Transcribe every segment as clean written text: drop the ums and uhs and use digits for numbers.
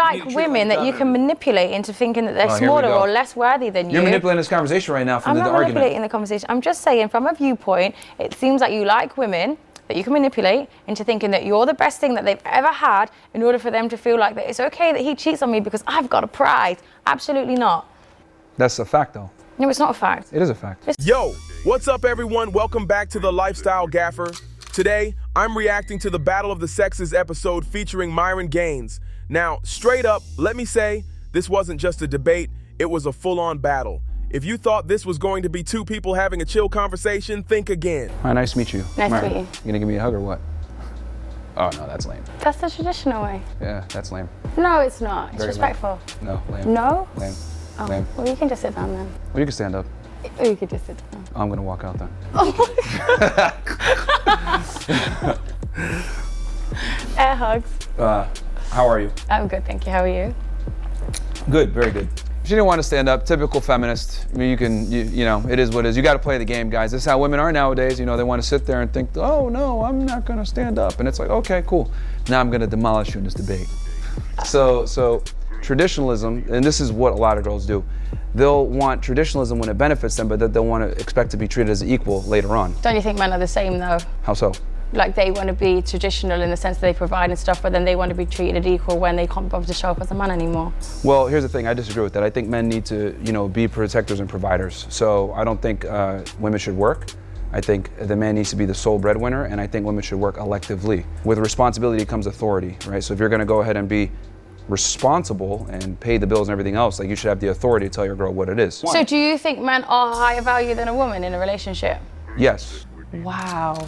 like women that you can manipulate into thinking that they're smaller or less worthy than you. You're manipulating this conversation right now from the argument. I'm not manipulating the conversation. I'm just saying, from a viewpoint, it seems like you like women that you can manipulate into thinking that you're the best thing that they've ever had in order for them to feel like that it's okay that he cheats on me because I've got a prize. Absolutely not. That's a fact, though. No, it's not a fact. It is a fact. Yo, what's up, everyone? Welcome back to the Lifestyle Gaffer. Today, I'm reacting to the Battle of the Sexes episode featuring Myron Gaines. Now, straight up, let me say, this wasn't just a debate, it was a full-on battle. If you thought this was going to be two people having a chill conversation, think again. Hi, nice to meet you. Nice Myron, to meet you. You gonna give me a hug or what? Oh, no, that's lame. That's the traditional way. Yeah, that's lame. No, it's not. It's Very respectful. Lame. No, lame. No? Lame. Oh, Lame. well, you can just sit down then. Well, you can stand up. Or you could just sit down. I'm gonna walk out then. Oh my God. Air hugs. How are you? I'm good, thank you. How are you? Good, very good. She didn't want to stand up, typical feminist. I mean, you know, it is what it is. You got to play the game, guys. This is how women are nowadays. You know, they want to sit there and think, oh no, I'm not going to stand up. And it's like, okay, cool. Now I'm going to demolish you in this debate. So traditionalism, and this is what a lot of girls do. They'll want traditionalism when it benefits them, but they'll want to expect to be treated as equal later on. Don't you think men are the same though? How so? Like they want to be traditional in the sense that they provide and stuff, but then they want to be treated equal when they can't bother to show up as a man anymore. Well, here's the thing, I disagree with that. I think men need to, you know, be protectors and providers. So I don't think women should work. I think the man needs to be the sole breadwinner, and I think women should work electively. With responsibility comes authority, right? So if you're gonna go ahead and be responsible and pay the bills and everything else, like you should have the authority to tell your girl what it is. So do you think men are higher value than a woman in a relationship? Yes. Wow.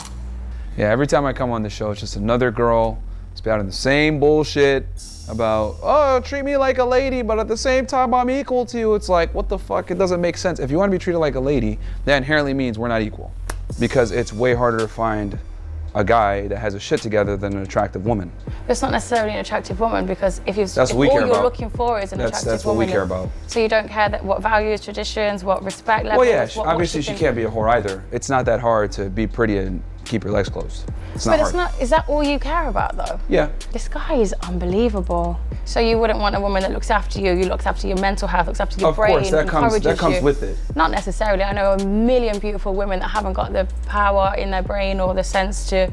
Yeah, every time I come on the show, it's just another girl spouting the same bullshit about, oh, treat me like a lady, but at the same time, I'm equal to you. It's like, what the fuck? It doesn't make sense. If you want to be treated like a lady, that inherently means we're not equal. Because it's way harder to find a guy that has a shit together than an attractive woman. It's not necessarily an attractive woman, because if all you're looking for is an attractive woman. That's what we care about. So you don't care that what values, traditions, what respect levels. Well, yeah, obviously she can't be a whore either. It's not that hard to be pretty and keep your legs closed. It's not hard. But is that all you care about though? Yeah. This guy is unbelievable. So you wouldn't want a woman that looks after you, looks after your mental health, looks after your brain, encourages you. Of course, that comes with it. Not necessarily. I know a million beautiful women that haven't got the power in their brain or the sense to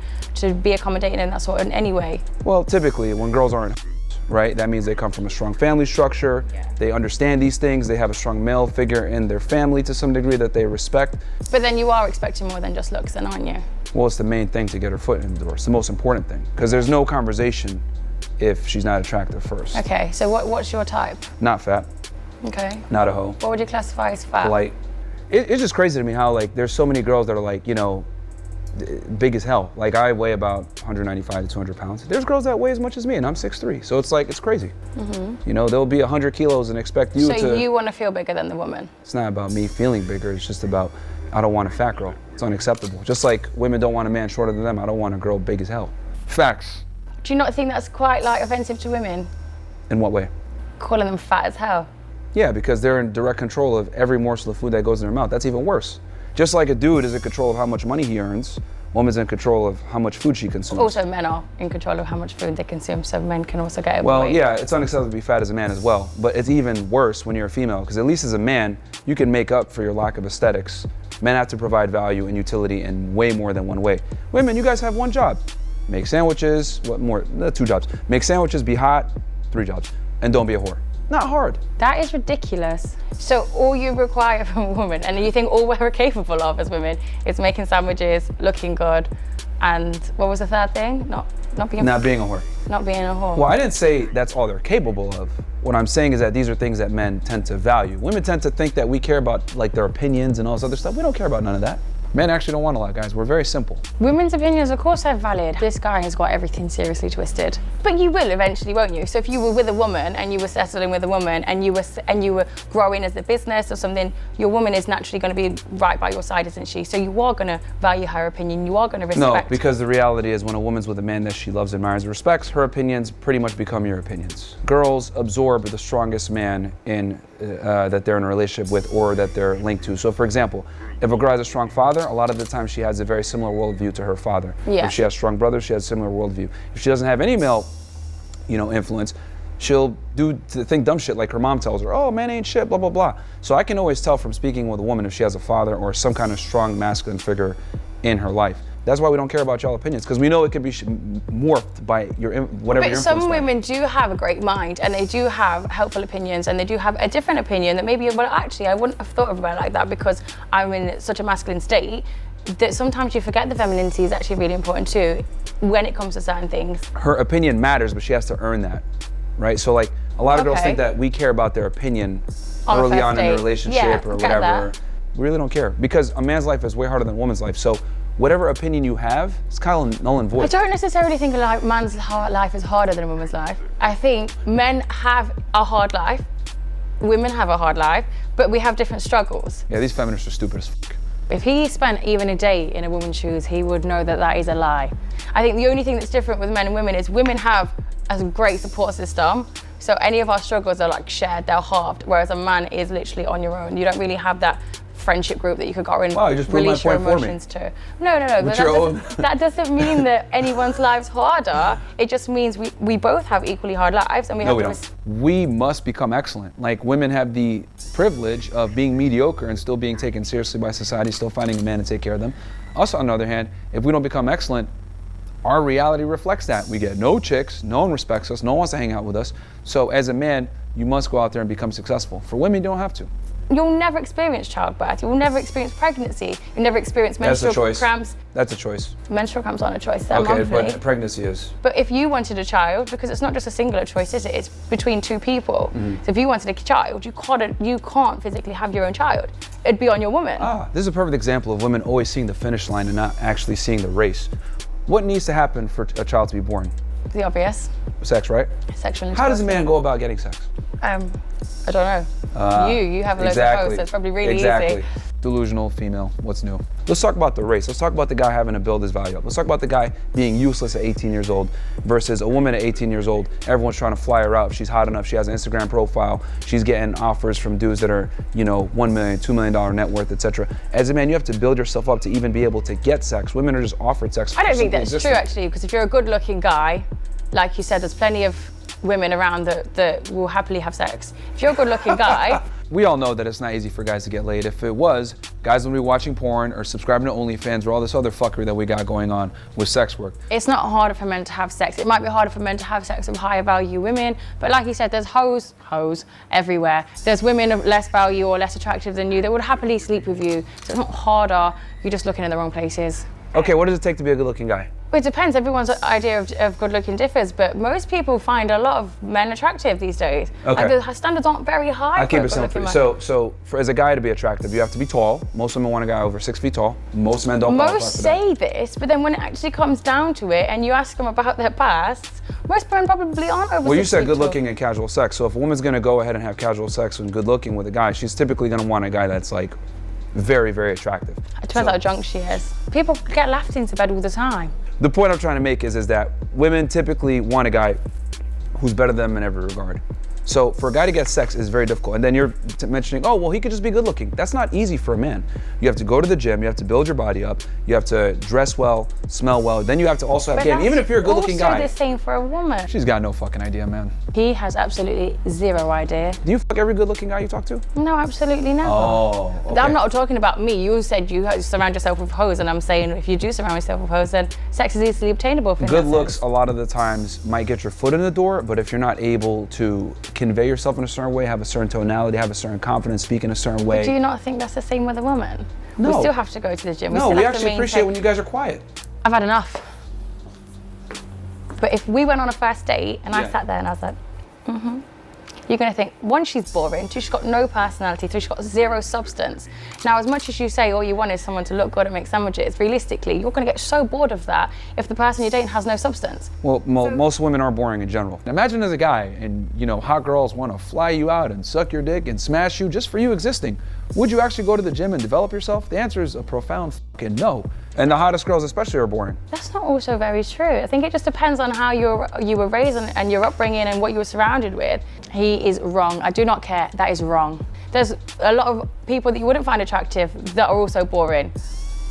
be accommodating in that sort in any way. Well, typically when girls aren't, right, that means they come from a strong family structure, they understand these things, they have a strong male figure in their family to some degree that they respect. But then you are expecting more than just looks then, aren't you? Well, it's the main thing to get her foot in the door. It's the most important thing, because there's no conversation if she's not attractive first. Okay, so what's your type? Not fat. Okay. Not a hoe. What would you classify as fat? Polite. It's just crazy to me how, like, there's so many girls that are like, you know, big as hell. Like, I weigh about 195 to 200 pounds. There's girls that weigh as much as me, and I'm 6'3". So it's like, it's crazy. You know, they'll be 100 kilos and expect you to... So you want to feel bigger than the woman? It's not about me feeling bigger. It's just about, I don't want a fat girl. It's unacceptable. Just like women don't want a man shorter than them, I don't want a girl big as hell. Facts. Do you not think that's quite, like, offensive to women? In what way? Calling them fat as hell? Yeah, because they're in direct control of every morsel of food that goes in their mouth. That's even worse. Just like a dude is in control of how much money he earns, woman's in control of how much food she consumes. Also, men are in control of how much food they consume, so men can also get overweight. Well, yeah, it's unacceptable to be fat as a man as well, but it's even worse when you're a female, because at least as a man, you can make up for your lack of aesthetics. Men have to provide value and utility in way more than one way. Women, you guys have one job. Make sandwiches, what more? 2 jobs. Make sandwiches, be hot, 3 jobs. And don't be a whore. Not hard. That is ridiculous. So all you require from a woman, and you think all we're capable of as women, is making sandwiches, looking good, and what was the third thing? Not being a whore. Not being a whore. Well, I didn't say that's all they're capable of. What I'm saying is that these are things that men tend to value. Women tend to think that we care about, like, their opinions and all this other stuff. We don't care about none of that. Men actually don't want a lot, guys. We're very simple. Women's opinions, of course, are valid. This guy has got everything seriously twisted. But you will eventually, won't you? So if you were with a woman and you were settling with a woman and you were growing as a business or something, your woman is naturally going to be right by your side, isn't she? So you are going to value her opinion. You are going to respect. No, because the reality is when a woman's with a man that she loves, admires, and respects, her opinions pretty much become your opinions. Girls absorb the strongest man in that they're in a relationship with or that they're linked to. So for example, if a girl has a strong father, a lot of the time she has a very similar worldview to her father. Yeah. If she has strong brothers, she has a similar worldview. If she doesn't have any male, influence, she'll think dumb shit like her mom tells her, oh, man ain't shit, blah, blah, blah. So I can always tell from speaking with a woman if she has a father or some kind of strong masculine figure in her life. That's why we don't care about y'all opinions, because we know it could be morphed by whatever you're But some women do have a great mind, and they do have helpful opinions, and they do have a different opinion that maybe, well, actually, I wouldn't have thought about it like that because I'm in such a masculine state, that sometimes you forget the femininity is actually really important too when it comes to certain things. Her opinion matters, but she has to earn that, right? So like a lot of girls think that we care about their opinion early on in the relationship or whatever. We really don't care, because a man's life is way harder than a woman's life. So whatever opinion you have, it's kind of null and void. I don't necessarily think a man's life is harder than a woman's life. I think men have a hard life, women have a hard life, but we have different struggles. Yeah, these feminists are stupid as fuck. If he spent even a day in a woman's shoes, he would know that that is a lie. I think the only thing that's different with men and women is women have a great support system. So any of our struggles are like shared, they're halved, whereas a man is literally on your own. You don't really have that friendship group that you could go in and release your emotions to. No. That doesn't mean that anyone's life's harder. It just means we both have equally hard lives, and we have to. We must become excellent. Like, women have the privilege of being mediocre and still being taken seriously by society, still finding a man to take care of them. Us, on the other hand, if we don't become excellent, our reality reflects that. We get no chicks, no one respects us, no one wants to hang out with us. So as a man, you must go out there and become successful. For women, you don't have to. You'll never experience childbirth. You'll never experience pregnancy. You'll never experience menstrual cramps. That's a choice. Menstrual cramps aren't a choice. They're monthly. But pregnancy is. But if you wanted a child, because it's not just a singular choice, is it? It's between two people. So if you wanted a child, you can't physically have your own child. It'd be on your woman. This is a perfect example of women always seeing the finish line and not actually seeing the race. What needs to happen for a child to be born? The obvious. Sex, right? Sexual intercourse. How does a man go about getting sex? I don't know. You have a load of hosts, so it's probably really easy. Delusional female, what's new? Let's talk about the race. Let's talk about the guy having to build his value up. Let's talk about the guy being useless at 18 years old versus a woman at 18 years old. Everyone's trying to fly her out. She's hot enough. She has an Instagram profile. She's getting offers from dudes that are, $1 million, $2 million net worth, etc. As a man, you have to build yourself up to even be able to get sex. Women are just offered sex. I don't think that's true, actually, because if you're a good-looking guy, like you said, there's plenty of women around that will happily have sex. If you're a good-looking guy... We all know that it's not easy for guys to get laid. If it was, guys would be watching porn or subscribing to OnlyFans or all this other fuckery that we got going on with sex work. It's not harder for men to have sex. It might be harder for men to have sex with higher value women, but like you said, there's hoes everywhere. There's women of less value or less attractive than you that would happily sleep with you. So it's not harder, you're just looking in the wrong places. Okay, what does it take to be a good-looking guy? Well, it depends. Everyone's idea of good looking differs, but most people find a lot of men attractive these days. Okay. Like the standards aren't very high. I'll keep it simple. So as a guy to be attractive, you have to be tall. Most women want a guy over 6 feet tall. Most men don't. Most say this, but then when it actually comes down to it, and you ask them about their pasts, most men probably aren't over 6 feet tall. Well, you said good looking and casual sex. So if a woman's gonna go ahead and have casual sex and good looking with a guy, she's typically gonna want a guy that's like very, very attractive. It depends how drunk she is. People get laughed into bed all the time. The point I'm trying to make is that women typically want a guy who's better than them in every regard. So for a guy to get sex is very difficult. And then you're mentioning, oh, well, he could just be good looking. That's not easy for a man. You have to go to the gym, you have to build your body up, you have to dress well, smell well, then you have to also have game. Even if you're a good looking guy. Also the same for a woman. She's got no fucking idea, man. He has absolutely zero idea. Do you fuck every good looking guy you talk to? No, absolutely never. Oh, okay. I'm not talking about me. You said you surround yourself with hoes, and I'm saying if you do surround yourself with hoes, then sex is easily obtainable. Good looks a lot of the times might get your foot in the door, but if you're not able to convey yourself in a certain way, have a certain tonality, have a certain confidence, speak in a certain way. But do you not think that's the same with a woman? No. We still have to go to the gym. We actually appreciate when you guys are quiet. I've had enough. But if we went on a first date and I sat there and I was like, you're going to think, one, she's boring, two, she's got no personality, three, she's got zero substance. Now, as much as you say all you want is someone to look good and make sandwiches, realistically, you're going to get so bored of that if the person you're dating has no substance. Well, most women are boring in general. Imagine as a guy and, hot girls want to fly you out and suck your dick and smash you just for you existing. Would you actually go to the gym and develop yourself? The answer is a profound fucking no. And the hottest girls especially are boring. That's not also very true. I think it just depends on how you were raised and your upbringing and what you were surrounded with. He is wrong. I do not care. That is wrong. There's a lot of people that you wouldn't find attractive that are also boring.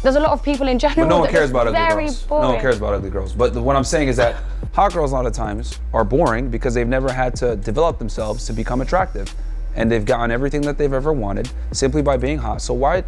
There's a lot of people in general. But no one that cares are about ugly very girls. boring. No one cares about ugly girls. But what I'm saying is that hot girls a lot of times are boring because they've never had to develop themselves to become attractive. And they've gotten everything that they've ever wanted simply by being hot. So why,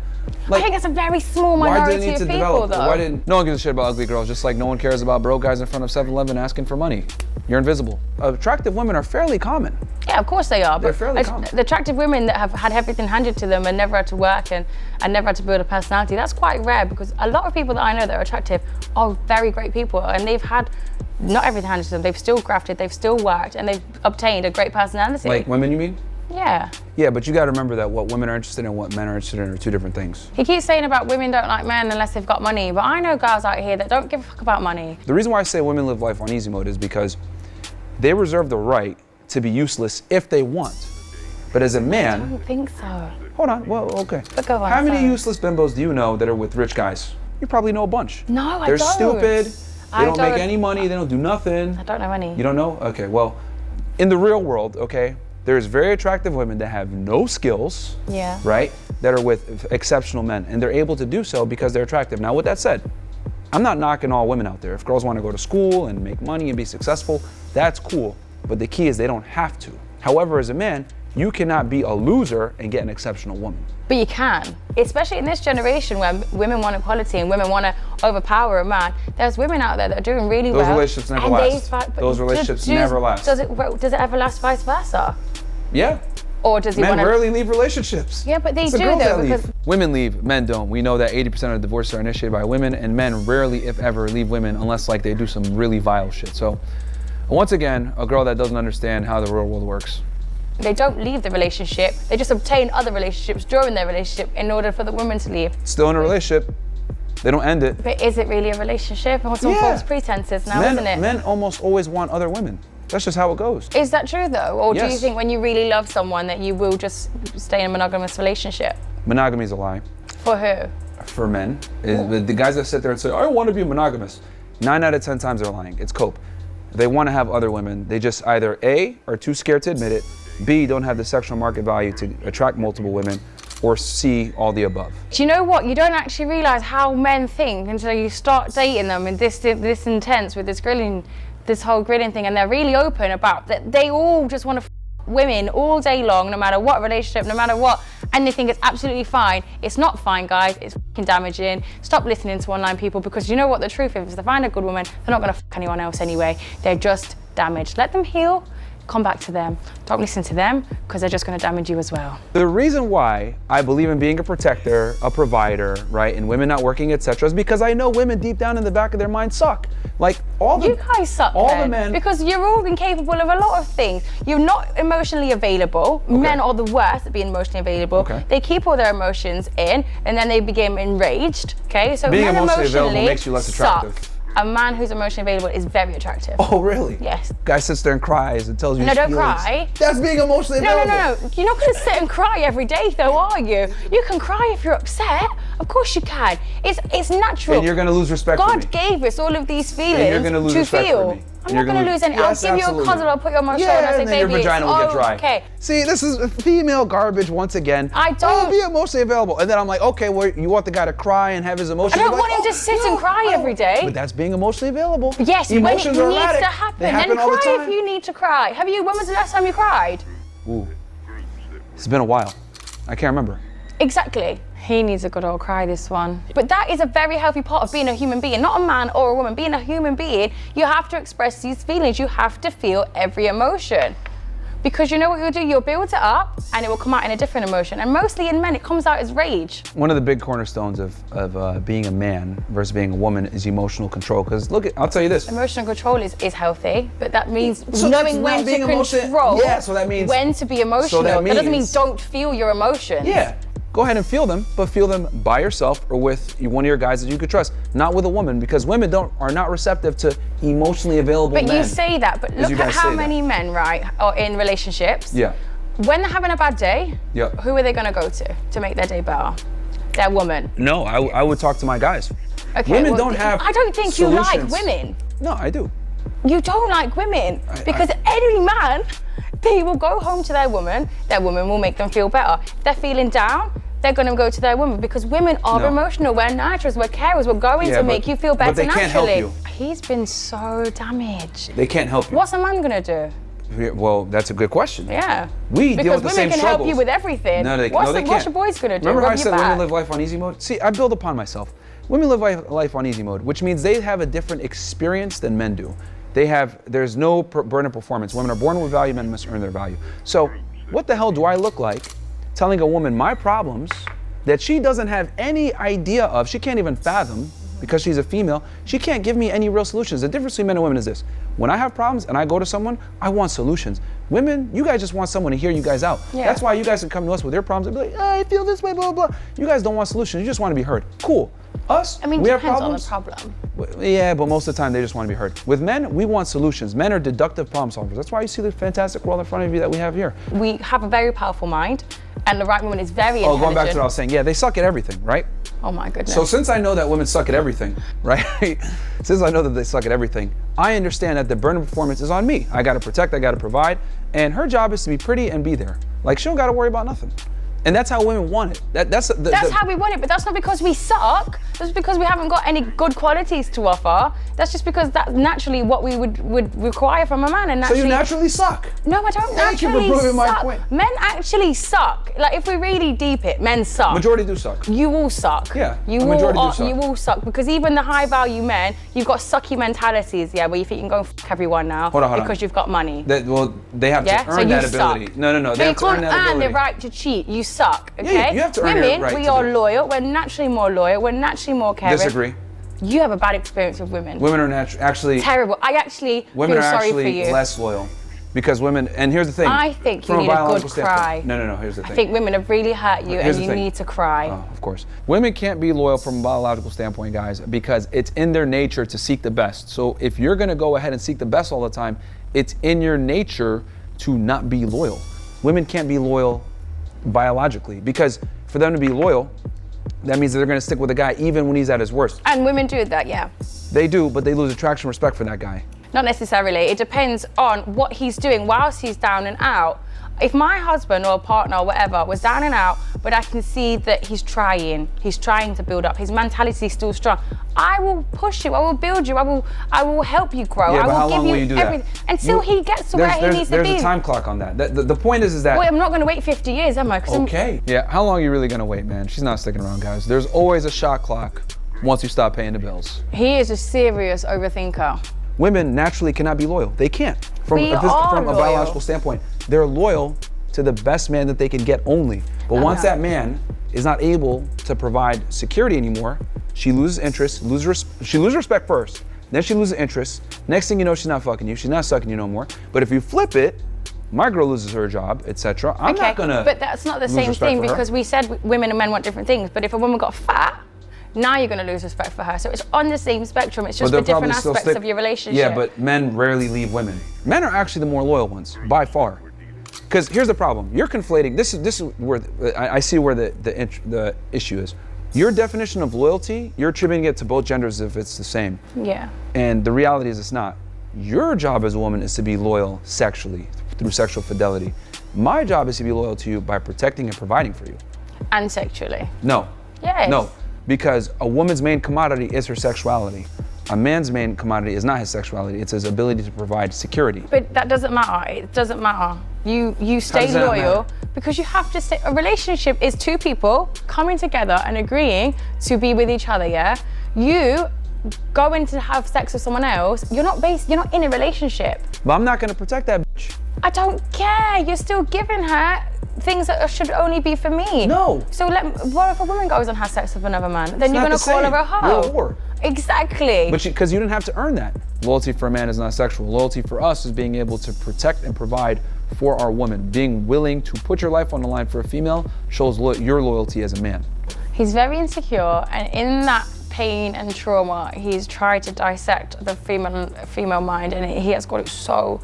I think it's a very small minority of people, though. No one gives a shit about ugly girls, just like no one cares about broke guys in front of 7-Eleven asking for money. You're invisible. Attractive women are fairly common. Yeah, of course they are. They're But fairly common. the attractive women that have had everything handed to them and never had to work and never had to build a personality, that's quite rare, because a lot of people that I know that are attractive are very great people, and they've had not everything handed to them. They've still grafted, they've still worked, and they've obtained a great personality. Like women, you mean? Yeah. Yeah, but you gotta remember that what women are interested in and what men are interested in are two different things. He keeps saying about women don't like men unless they've got money, but I know girls out here that don't give a fuck about money. The reason why I say women live life on easy mode is because they reserve the right to be useless if they want. But as a I man, don't think so. hold on, well, okay. But go on, How many sorry. useless bimbos do you know that are with rich guys? You probably know a bunch. No, I They're don't. stupid, they I don't make don't. any money, they don't do nothing. I don't know any. You don't know? Okay, well, in the real world, okay, there's very attractive women that have no skills, Yeah. right, that are with exceptional men, and they're able to do so because they're attractive. Now, with that said, I'm not knocking all women out there. If girls want to go to school and make money and be successful, that's cool. But the key is they don't have to. However, as a man, you cannot be a loser and get an exceptional woman. But you can, especially in this generation where women want equality and women want to overpower a man. There's women out there that are doing really Those well. relationships never and last. but Those relationships never last. Does it ever last vice versa? Yeah. Or does he Men want to? rarely leave relationships. Yeah, but they It's the do girls though, that leave. because Women leave, men don't. We know that 80% of divorces are initiated by women, and men rarely, if ever, leave women unless like they do some really vile shit. So, once again, a girl that doesn't understand how the real world works. they don't leave the relationship. They just obtain other relationships during their relationship in order for the woman to leave. Still in a relationship, they don't end it. But is it really a relationship? Or some Yeah. false pretenses now, isn't it? Men almost always want other women. That's just how it goes. Is that true though? Or do you Yes. think when you really love someone that you will just stay in a monogamous relationship? Monogamy is a lie. For who? For men, the guys that sit there and say, I want to be monogamous, 9 out of 10 times they're lying. It's cope. They want to have other women. They just either A, are too scared to admit it, B, don't have the sexual market value to attract multiple women, or C, all the above. Do you know what? You don't actually realise how men think until you start dating them and this intense with this whole grilling thing, and they're really open about that. They all just want to women all day long, no matter what relationship, no matter what, and they think it's absolutely fine. It's not fine, guys. It's fucking damaging. Stop listening to online people, because you know what the truth is. If they find a good woman, they're not going to fuck anyone else anyway. They're just damaged. Let them heal. Come back to them. Don't listen to them, because they're just going to damage you as well. The reason why I believe in being a protector, a provider, right, and women not working, etc., is because I know women deep down in the back of their mind suck. Like all the You guys suck, all then, the men, because you're all incapable of a lot of things. You're not emotionally available. Men are the worst at being emotionally available. Okay. They keep all their emotions in, and then they become enraged. Okay, so Being men emotionally available makes you less suck. attractive. A man who's emotionally available is very attractive. Oh, really? Yes. Guy sits there and cries and tells you No, his don't feelings. cry. That's being emotionally No, available. You're not going to sit and cry every day, though, are you? You can cry if you're upset. Of course you can. It's natural. And you're gonna lose respect for me. God gave us all of these feelings And you're gonna lose to respect feel. for me. I'm not going to lose any. Yes, I'll give you absolutely. a cuddle. I'll put you on my shoulder and I say, and then baby, your vagina will get dry. okay. See, this is female garbage once again. I don't- Oh, be emotionally available. And then I'm like, okay, well, you want the guy to cry and have his emotions. I don't You're want like, him to sit and cry every day. But that's being emotionally available. Yes, Emotions when are it needs erratic. to happen. They happen Then all the cry time. if you need to cry. When was the last time you cried? Ooh. It's been a while. I can't remember. Exactly. He needs a good old cry, this one. But that is a very healthy part of being a human being, not a man or a woman. Being a human being, you have to express these feelings. You have to feel every emotion. Because you know what you'll do? You'll build it up and it will come out in a different emotion. And mostly in men, it comes out as rage. One of the big cornerstones of being a man versus being a woman is emotional control. Because look, I'll tell you this. Emotional control is healthy, but that means So knowing that's when not being to control. Yeah, so that means when to be emotional. that That doesn't mean means- don't feel your emotions. Yeah, go ahead and feel them, but feel them by yourself or with one of your guys that you could trust, not with a woman, because women are not receptive to emotionally available But men. you say that, but look you at guys how say many men, right, are in relationships. Yeah. When they're having a bad day, Yeah. who are they going to go to make their day better? Their woman. No, I would talk to my guys. Okay, Women well, don't have I don't think you like solutions. women. No, I do. You don't like women because any man, they will go home to their woman will make them feel better. If they're feeling down, they're going to go to their woman, because women are emotional. We're nurturers, we're carers, we're going to make you feel better but they naturally. can't help you. He's been so damaged. They can't help you. What's a man going to do? Well, that's a good question. Yeah. We deal with the same struggles. Because women can help you with everything. No, they can't. What's your boys going to do? Remember how I said women live life on easy mode? See, I build upon myself. Women live life on easy mode, which means they have a different experience than men do. There's no burden of performance. Women are born with value, men must earn their value. So what the hell do I look like telling a woman my problems that she doesn't have any idea of, she can't even fathom, because she's a female, she can't give me any real solutions. The difference between men and women is this. When I have problems and I go to someone, I want solutions. Women, you guys just want someone to hear you guys out. Yeah. That's why you guys can come to us with your problems and be like, oh, I feel this way, blah, blah, blah. You guys don't want solutions, you just want to be heard. Cool. Us, we have problems. Depends on the problem. Yeah, but most of the time they just want to be heard. With men, we want solutions. Men are deductive problem solvers. That's why you see the fantastic world in front of you that we have here. We have a very powerful mind, and the right woman is very intelligent. Going back to what I was saying, yeah, they suck at everything, right? Oh my goodness. So since I know that women suck at everything, right? Since I know that they suck at everything, I understand that the burden of performance is on me. I gotta protect, I gotta provide, and her job is to be pretty and be there. Like, she don't gotta worry about nothing. And that's how women want it. That's how we want it, but that's not because we suck. That's because we haven't got any good qualities to offer. That's just because that's naturally what we would require from a man. And naturally, so you naturally suck. No, I don't naturally suck. Men actually suck. Like, if we really deep it, men suck. Majority do suck. You all suck. Yeah, you all suck, because even the high value men, you've got sucky mentalities, yeah, where you think you can go and f*** everyone now because you've got money. They have to earn that ability. Suck. No. They have to earn that ability. You can't earn the right to cheat. You suck, okay? Yeah, you have to earn Women, the right we are loyal. We're naturally more loyal. We're naturally more caring. Disagree. You have a bad experience with women. Women are actually terrible. I actually women feel are sorry actually for you. less loyal, because women. And here's the thing. I think you need a good cry. No. Here's the thing. I think women have really hurt you, and you need to cry. Oh, of course. Women can't be loyal from a biological standpoint, guys, because it's in their nature to seek the best. So if you're gonna go ahead and seek the best all the time, it's in your nature to not be loyal. Women can't be loyal biologically, because for them to be loyal, that means that they're gonna stick with a guy even when he's at his worst. And women do that, yeah. They do, but they lose attraction and respect for that guy. Not necessarily. It depends on what he's doing whilst he's down and out. If my husband or partner or whatever was down and out, but I can see that he's trying to build up, his mentality is still strong, I will push you, I will build you, I will help you grow. Yeah, I but will how give long you will you do everything that? until he gets to where he needs to be. There's a time clock on that. The point is that. Wait, I'm not gonna wait 50 years, am I? Okay. Yeah, how long are you really gonna wait, man? She's not sticking around, guys. There's always a shot clock once you stop paying the bills. He is a serious overthinker. Women naturally cannot be loyal. They can't. From a biological standpoint, they're loyal to the best man that they can get only. But once that man is not able to provide security anymore, she loses interest, she loses respect first, then she loses interest. Next thing you know, she's not fucking you, she's not sucking you no more. But if you flip it, my girl loses her job, etc. I'm not gonna. But that's not the same thing, because we said women and men want different things. But if a woman got fat, now you're going to lose respect for her. So it's on the same spectrum. It's just the different aspects of your relationship. Yeah, but men rarely leave women. Men are actually the more loyal ones, by far. Because here's the problem. You're conflating. This is where I see where the issue is. Your definition of loyalty, you're attributing it to both genders if it's the same. Yeah. And the reality is it's not. Your job as a woman is to be loyal sexually, through sexual fidelity. My job is to be loyal to you by protecting and providing for you. And sexually. No. Yes. No. Because a woman's main commodity is her sexuality. A man's main commodity is not his sexuality, it's his ability to provide security. But that doesn't matter. It doesn't matter. You stay loyal because you have to stay. A relationship is two people coming together and agreeing to be with each other, yeah? You going to have sex with someone else, you're not in a relationship. But I'm not gonna protect that bitch. I don't care. You're still giving her things that should only be for me. No. So what if a woman goes and has sex with another man? Then you're gonna call her a hoe. You're a whore. Exactly. But because you didn't have to earn that. Loyalty for a man is not sexual. Loyalty for us is being able to protect and provide for our woman. Being willing to put your life on the line for a female shows your loyalty as a man. He's very insecure, and in that pain and trauma, he's tried to dissect the female mind, and he has got it so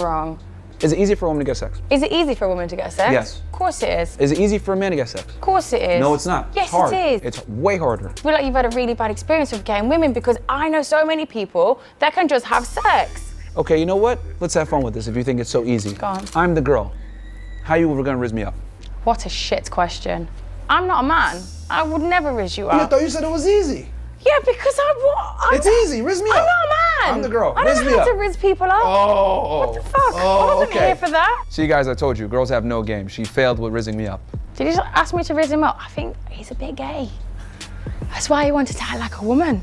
wrong. Is it easy for a woman to get sex? Is it easy for a woman to get sex? Yes. Of course it is. Is it easy for a man to get sex? Of course it is. No, it's not. Yes, it's hard. it is. It's way harder. I feel like you've had a really bad experience with getting women, because I know so many people that can just have sex. Okay, you know what? Let's have fun with this if you think it's so easy. Go on. I'm the girl. How you ever gonna rizz me up? What a shit question. I'm not a man. I would never rizz you I up. thought you said it was easy. Yeah, because It's easy. Rizz me up. I'm not a man. I'm the girl. I don't Rizz know me how up. to rizz people up. Oh. What the fuck? I Oh, wasn't okay. here for that. See, guys, I told you, girls have no game. She failed with rizzing me up. Did you just ask me to rizz him up? I think he's a bit gay. That's why he wanted to act like a woman.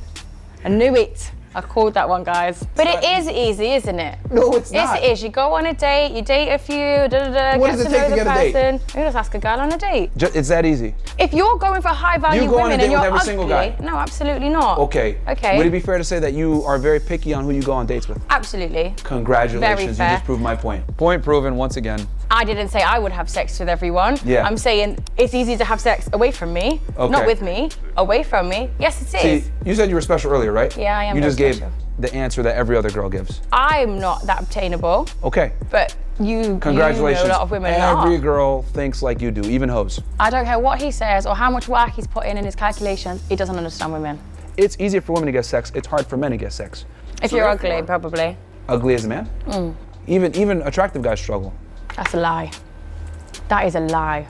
I knew it. I called that one, guys. But it is easy, isn't it? No, it's not. Yes, it is. You go on a date, you date a few, What get does to it take know to the get a date? person. You just ask a girl on a date. It's that easy. If you're going for high-value You go on a women date and you're with every ugly, single guy? no, absolutely not. Okay. Okay. Would it be fair to say that you are very picky on who you go on dates with? Absolutely. Congratulations, Very you fair. just proved my point. Point proven once again. I didn't say I would have sex with everyone. Yeah. I'm saying it's easy to have sex away from me, Okay. not with me, away from me. Yes, it is. See, you said you were special earlier, right? Yeah, I am You very just gave special. the answer that every other girl gives. I'm not that obtainable, Okay. but you Congratulations. know a lot of women Every are. girl thinks like you do, even hoes. I don't care what he says or how much work he's put in his calculations. He doesn't understand women. It's easier for women to get sex. It's hard for men to get sex. If So you're therefore- ugly, probably. Ugly as a man? Even attractive guys struggle. That's a lie. That is a lie.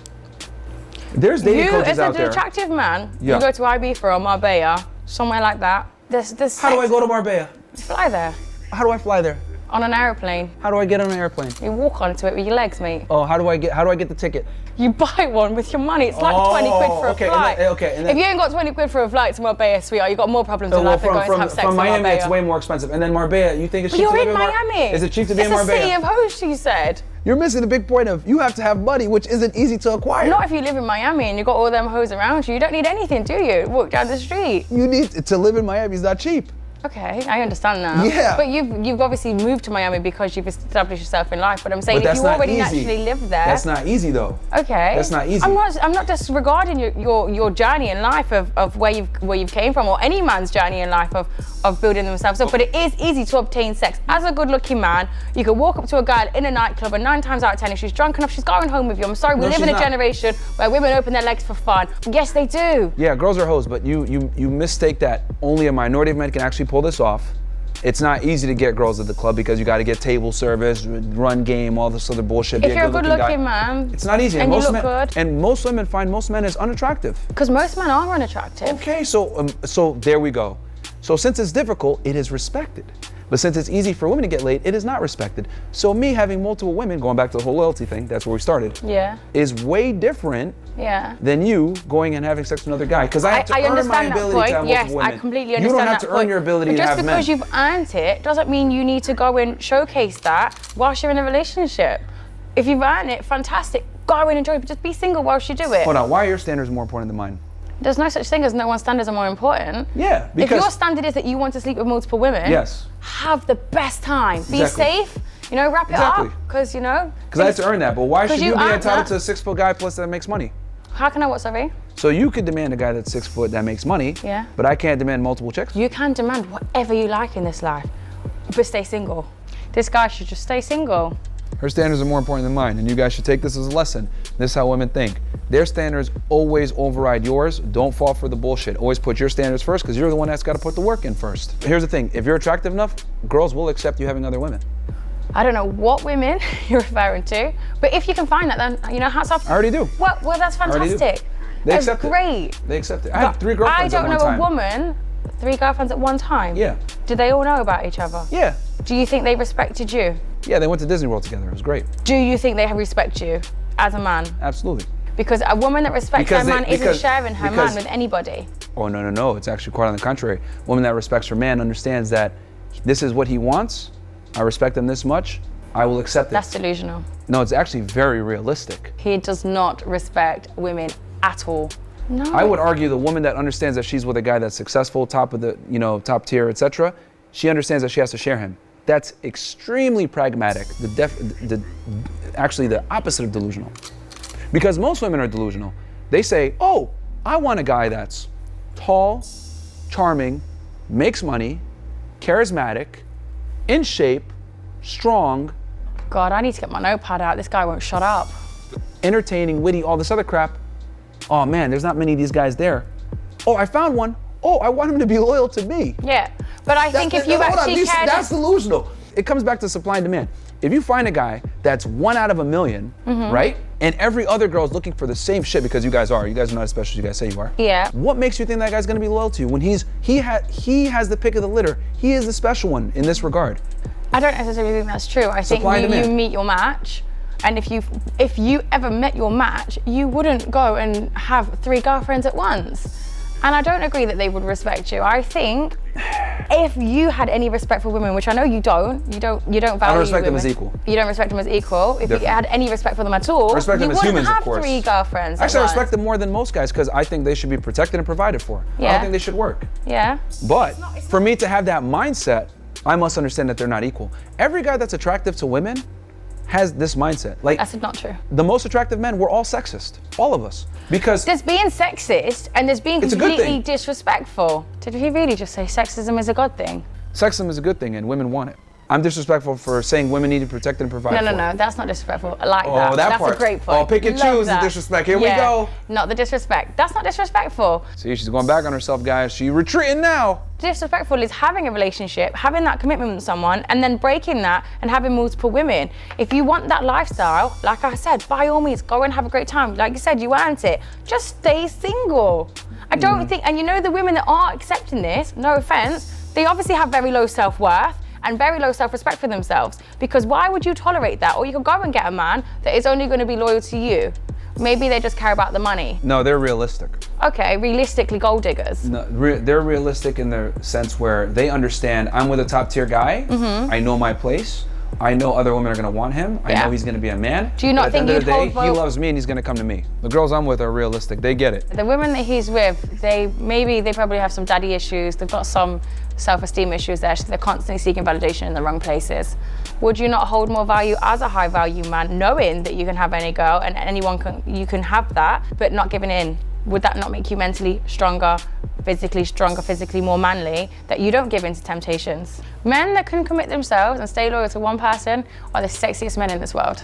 There's dating You, coaches as out an there. attractive man, Yeah. you go to Ibiza or Marbella, somewhere like that. There's How do I go to Marbella? fly there How do I fly there? on an aeroplane. How do I get on an airplane? You walk onto it with your legs, mate. Oh, how do I get the ticket? You buy one with your money. It's like 20 quid for a okay, flight. and then If you ain't got 20 quid for a flight to Marbella, sweetheart, you got more problems in well, life than going to have sex from in Miami, Marbella. it's way more expensive. And then Marbella, you think it's But cheap you're to live in Miami. Is it cheap to be in It's a city Marbella? of hosts, you said. You're missing the big point of you have to have money, which isn't easy to acquire. Not if you live in Miami and you got all them hoes around you. You don't need anything, do you? Walk down the street. You need to live in Miami is not cheap. Okay, I understand now. Yeah. But you've obviously moved to Miami because you've established yourself in life. But I'm saying But if that's you not already easy. naturally live there. That's not easy though. Okay. That's not easy. I'm not disregarding your journey in life of where you've came from, or any man's journey in life of building themselves up. But it is easy to obtain sex. As a good-looking man, you can walk up to a girl in a nightclub, and 9 times out of 10, if she's drunk enough, she's going home with you. I'm sorry, we No, live in she's a not. generation where women open their legs for fun. Yes, they do. Yeah, girls are hoes, but you mistake that only a minority of men can actually pull this off. It's not easy to get girls at the club because you got to get table service, run game, all this other bullshit. If you're a good-looking man, it's not easy. and you most look men, good. And most women find most men as unattractive. Because most men are unattractive. Okay, so there we go. So since it's difficult, it is respected. But since it's easy for women to get laid, it is not respected. So me having multiple women, going back to the whole loyalty thing, that's where we started, Yeah. is way different Yeah. than you going and having sex with another guy. Because I have to I earn my understand that ability point. to have Yes, multiple women. I completely You understand don't have that to point. earn your ability But to just have because men. you've earned it doesn't mean you need to go and showcase that whilst you're in a relationship. If you've earned it, fantastic. Go and enjoy it, but just be single whilst you do it. Hold on, why are your standards more important than mine? There's no such thing as no one's standards are more important. Yeah, If because your standard is that you want to sleep with multiple women, yes, have the best time. Be Exactly. safe, wrap it Exactly. up, because, because I have to earn that. But why should 'Cause you you be earned entitled that. to a 6-foot guy plus that makes money? How can I what, sorry? So you could demand a guy that's 6 foot that makes money, Yeah. but I can't demand multiple chicks? You can demand whatever you like in this life, but stay single. This guy should just stay single. Her standards are more important than mine, and you guys should take this as a lesson. This is how women think. Their standards always override yours. Don't fall for the bullshit. Always put your standards first, because you're the one that's got to put the work in first. Here's the thing, if you're attractive enough, girls will accept you having other women. I don't know what women you're referring to, but if you can find that, then, hats off. I already do. Well, that's already do. fantastic. They That's accept it. great. They accept it. I had 3 girlfriends I at don't one know time. a woman, 3 girlfriends at one time. Yeah. Do they all know about each other? Yeah. Do you think they respected you? Yeah, they went to Disney World together. It was great. Do you think they respect you as a man? Absolutely. Because a woman that respects her man isn't sharing her because- man with anybody. Oh, no. It's actually quite on the contrary. A woman that respects her man understands that this is what he wants. I respect him this much. I will accept it. That's delusional. No, it's actually very realistic. He does not respect women at all. No. I would argue the woman that understands that she's with a guy that's successful, top of the, top tier, etc., she understands that she has to share him. That's extremely pragmatic. Actually the opposite of delusional. Because most women are delusional. They say, oh, I want a guy that's tall, charming, makes money, charismatic, in shape, strong, God, I need to get my notepad out. This guy won't shut up. entertaining, witty, all this other crap. Oh man, there's not many of these guys there. Oh, I found one. Oh, I want him to be loyal to me. Yeah, but I think if you actually cared... That's delusional. It comes back to supply and demand. if you find a guy that's 1 out of a million, right? And every other girl is looking for the same shit because you guys are not as special as you guys say you are. Yeah. What makes you think that guy's gonna be loyal to you when he has the pick of the litter? He is the special one in this regard. I don't necessarily think that's true. I think you meet your match, and if you ever met your match, you wouldn't go and have 3 girlfriends at once. And I don't agree that they would respect you. I think if you had any respect for women, which I know you don't value women. I don't respect them as equal. You don't respect them as equal. If you had any respect for them at all, I respect them as humans, of course. You wouldn't have 3 girlfriends. Actually, I respect them more than most guys because I think they should be protected and provided for. Yeah. I don't think they should work. Yeah. But for me to have that mindset, I must understand that they're not equal. Every guy that's attractive to women has this mindset. Like, that's not true. The most attractive men, we're all sexist. All of us. Because there's being sexist and there's being completely disrespectful. Did he really just say sexism is a good thing? Sexism is a good thing and women want it. I'm disrespectful for saying women need to protect and provide. No, that's not disrespectful. I like that. That's part. A great point. Oh, pick and choose the disrespect. Here we go. Not the disrespect. That's not disrespectful. See, she's going back on herself, guys. She's retreating now. Disrespectful is having a relationship, having that commitment with someone, and then breaking that and having multiple women. If you want that lifestyle, like I said, by all means, go and have a great time. Like you said, you earned it. Just stay single. I don't think, and you know the women that are accepting this, no offense, they obviously have very low self-worth and very low self-respect for themselves, because why would you tolerate that? Or you could go and get a man that is only going to be loyal to you. Maybe they just care about the money. No, they're realistic. Okay, realistically gold diggers. No, they're realistic in the sense where they understand I'm with a top tier guy, I know my place, I know other women are gonna want him, I know he's gonna be a man. Do you not think at the end of the day, he loves me and he's gonna come to me. The girls I'm with are realistic, they get it. The women that he's with, they probably have some daddy issues, they've got some self-esteem issues there, so they're constantly seeking validation in the wrong places. Would you not hold more value as a high value man, knowing that you can have any girl and you can have that, but not giving in? Would that not make you mentally stronger, physically more manly, that you don't give in to temptations? Men that can commit themselves and stay loyal to one person are the sexiest men in this world.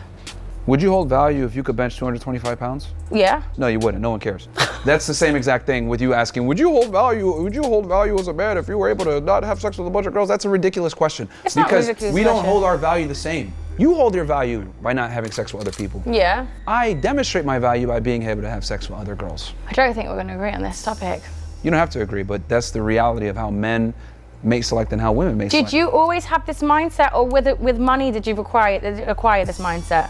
Would you hold value if you could bench 225 pounds? Yeah. No, you wouldn't. No one cares. That's the same exact thing with you asking, would you hold value as a man if you were able to not have sex with a bunch of girls? That's a ridiculous question. It's not a ridiculous because we don't hold our value the same. You hold your value by not having sex with other people. Yeah. I demonstrate my value by being able to have sex with other girls. I don't think we're going to agree on this topic. You don't have to agree, but that's the reality of how men may select and how women may select. Did you always have this mindset, or with money did you acquire this mindset?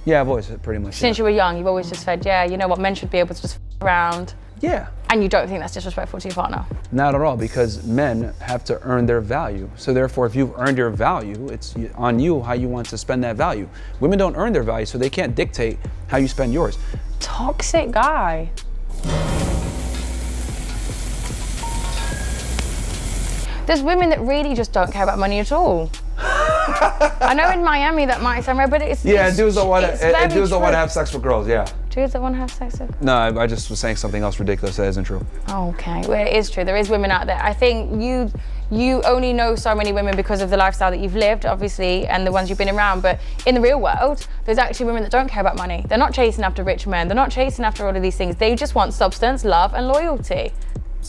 Yeah, I've always pretty much. Since you were young, you've always just said, yeah, you know what, men should be able to just f around. Yeah. And you don't think that's disrespectful to your partner? Not at all, because men have to earn their value. So therefore, if you've earned your value, it's on you how you want to spend that value. Women don't earn their value, so they can't dictate how you spend yours. Toxic guy. There's women that really just don't care about money at all. I know in Miami that might sound right, but it's dudes don't want to have sex with girls. Yeah. Dudes that want to have sex with? No, I just was saying something else ridiculous that isn't true. Okay, well it is true. There is women out there. I think you only know so many women because of the lifestyle that you've lived, obviously, and the ones you've been around. But in the real world, there's actually women that don't care about money. They're not chasing after rich men. They're not chasing after all of these things. They just want substance, love, and loyalty.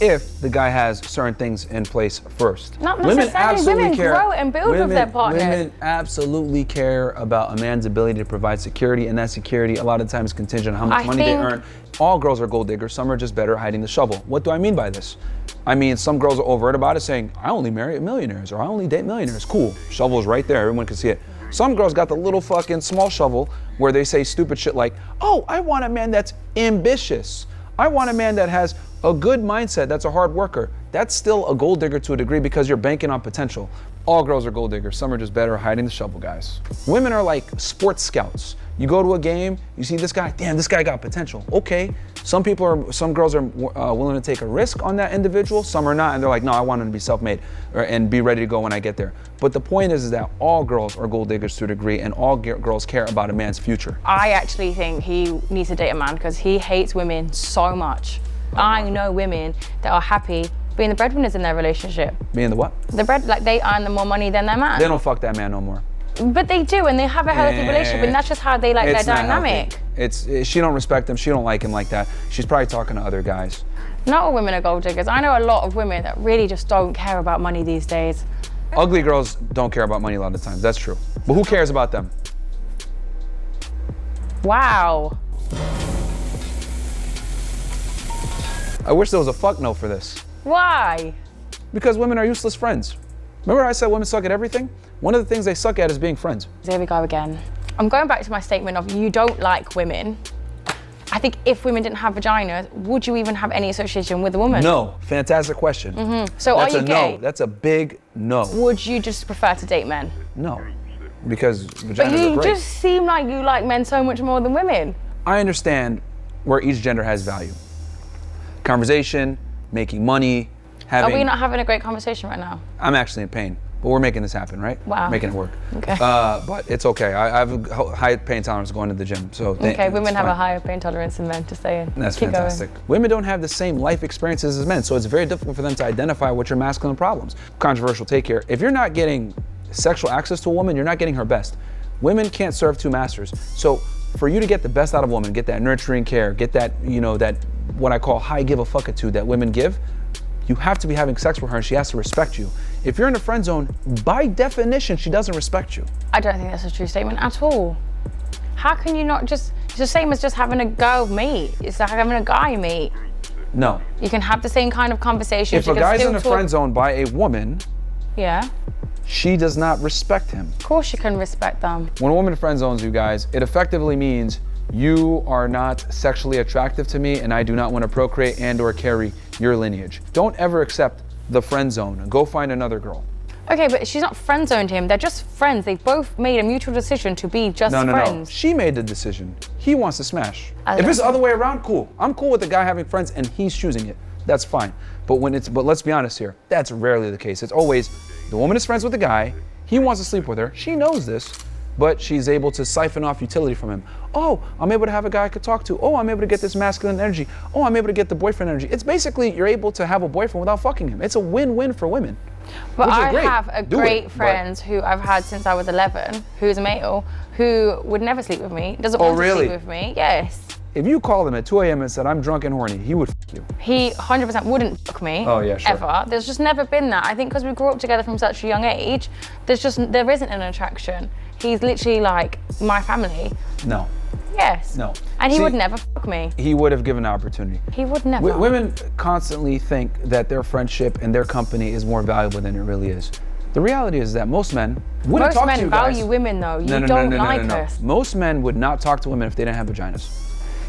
If the guy has certain things in place first. Not necessarily. Women grow and build with their partners. Women absolutely care about a man's ability to provide security, and that security a lot of times is contingent on how much money they earn. All girls are gold diggers, some are just better at hiding the shovel. What do I mean by this? I mean, some girls are overt about it, saying, I only marry millionaires, or I only date millionaires. Cool, shovel's right there, everyone can see it. Some girls got the little fucking small shovel where they say stupid shit like, oh, I want a man that's ambitious. I want a man that has a good mindset, that's a hard worker. That's still a gold digger to a degree because you're banking on potential. All girls are gold diggers. Some are just better at hiding the shovel, guys. Women are like sports scouts. You go to a game, you see this guy, damn, this guy got potential. Okay, some girls are willing to take a risk on that individual, some are not, and they're like, no, I want him to be self-made and be ready to go when I get there. But the point is that all girls are gold diggers to a degree, and all girls care about a man's future. I actually think he needs to date a man because he hates women so much. I know women that are happy being the breadwinners in their relationship. Being the what? Like they earn the more money than their man. They don't fuck that man no more. But they do, and they have a healthy relationship, and that's just how they like their dynamic. She don't respect him, she don't like him like that. She's probably talking to other guys. Not all women are gold diggers. I know a lot of women that really just don't care about money these days. Ugly girls don't care about money a lot of times, that's true. But who cares about them? Wow. I wish there was a fuck no for this. Why? Because women are useless friends. Remember I said women suck at everything? One of the things they suck at is being friends. Here we go again. I'm going back to my statement of you don't like women. I think if women didn't have vaginas, would you even have any association with a woman? No, fantastic question. So That's are you a gay? no. That's a big no. Would you just prefer to date men? No, because vaginas But are you great. just seem like you like men so much more than women. I understand where each gender has value. Conversation, making money, having... Are we not having a great conversation right now? I'm actually in pain, but we're making this happen, right? Wow. Making it work. Okay. But it's okay. I have a high pain tolerance going to the gym, so... Okay, women it's have a fine. higher pain tolerance than men, just saying. That's Keep fantastic. Going. Women don't have the same life experiences as men, so it's very difficult for them to identify what your masculine problems. Controversial take here. If you're not getting sexual access to a woman, you're not getting her best. Women can't serve two masters. So for you to get the best out of a woman, get that nurturing care, get that, that what I call high give a fuck attitude that women give, you have to be having sex with her and she has to respect you. If you're in a friend zone, by definition, she doesn't respect you. I don't think that's a true statement at all. How can you not just, it's the same as just having a girl meet. It's like having a guy meet. No. You can have the same kind of conversation. If a guy's in a friend zone by a woman, yeah, she does not respect him. of course you can respect them. When a woman friend zones you guys, it effectively means you are not sexually attractive to me and I do not want to procreate and or carry your lineage. Don't ever accept the friend zone. Go find another girl. Okay, but she's not friend zoned him. They're just friends. They've both made a mutual decision to be just No. friends. She made the decision. He wants to smash. I If don't it's the other way around, cool. I'm cool with the guy having friends and he's choosing it. That's fine. But let's be honest here. That's rarely the case. It's always the woman is friends with the guy. He wants to sleep with her. She knows this, but she's able to siphon off utility from him. Oh, I'm able to have a guy I could talk to. Oh, I'm able to get this masculine energy. Oh, I'm able to get the boyfriend energy. It's basically you're able to have a boyfriend without fucking him. It's a win-win for women. But I great. have a Do great it, friend who I've had since I was 11, who's a male, who would never sleep with me, doesn't want really? to sleep with me. Yes. If you called him at 2 a.m. and said, I'm drunk and horny, he would you. He 100% wouldn't fuck me. Oh, yeah, sure. Ever. There's just never been that. I think because we grew up together from such a young age, there isn't an attraction. He's literally like my family. No. Yes. No. And he See, would never fuck me. He would have given an opportunity. He would never. Women constantly think that their friendship and their company is more valuable than it really is. The reality is that most men wouldn't talk to you Most men guys. value women though. You No. don't like us. Most men would not talk to women if they didn't have vaginas.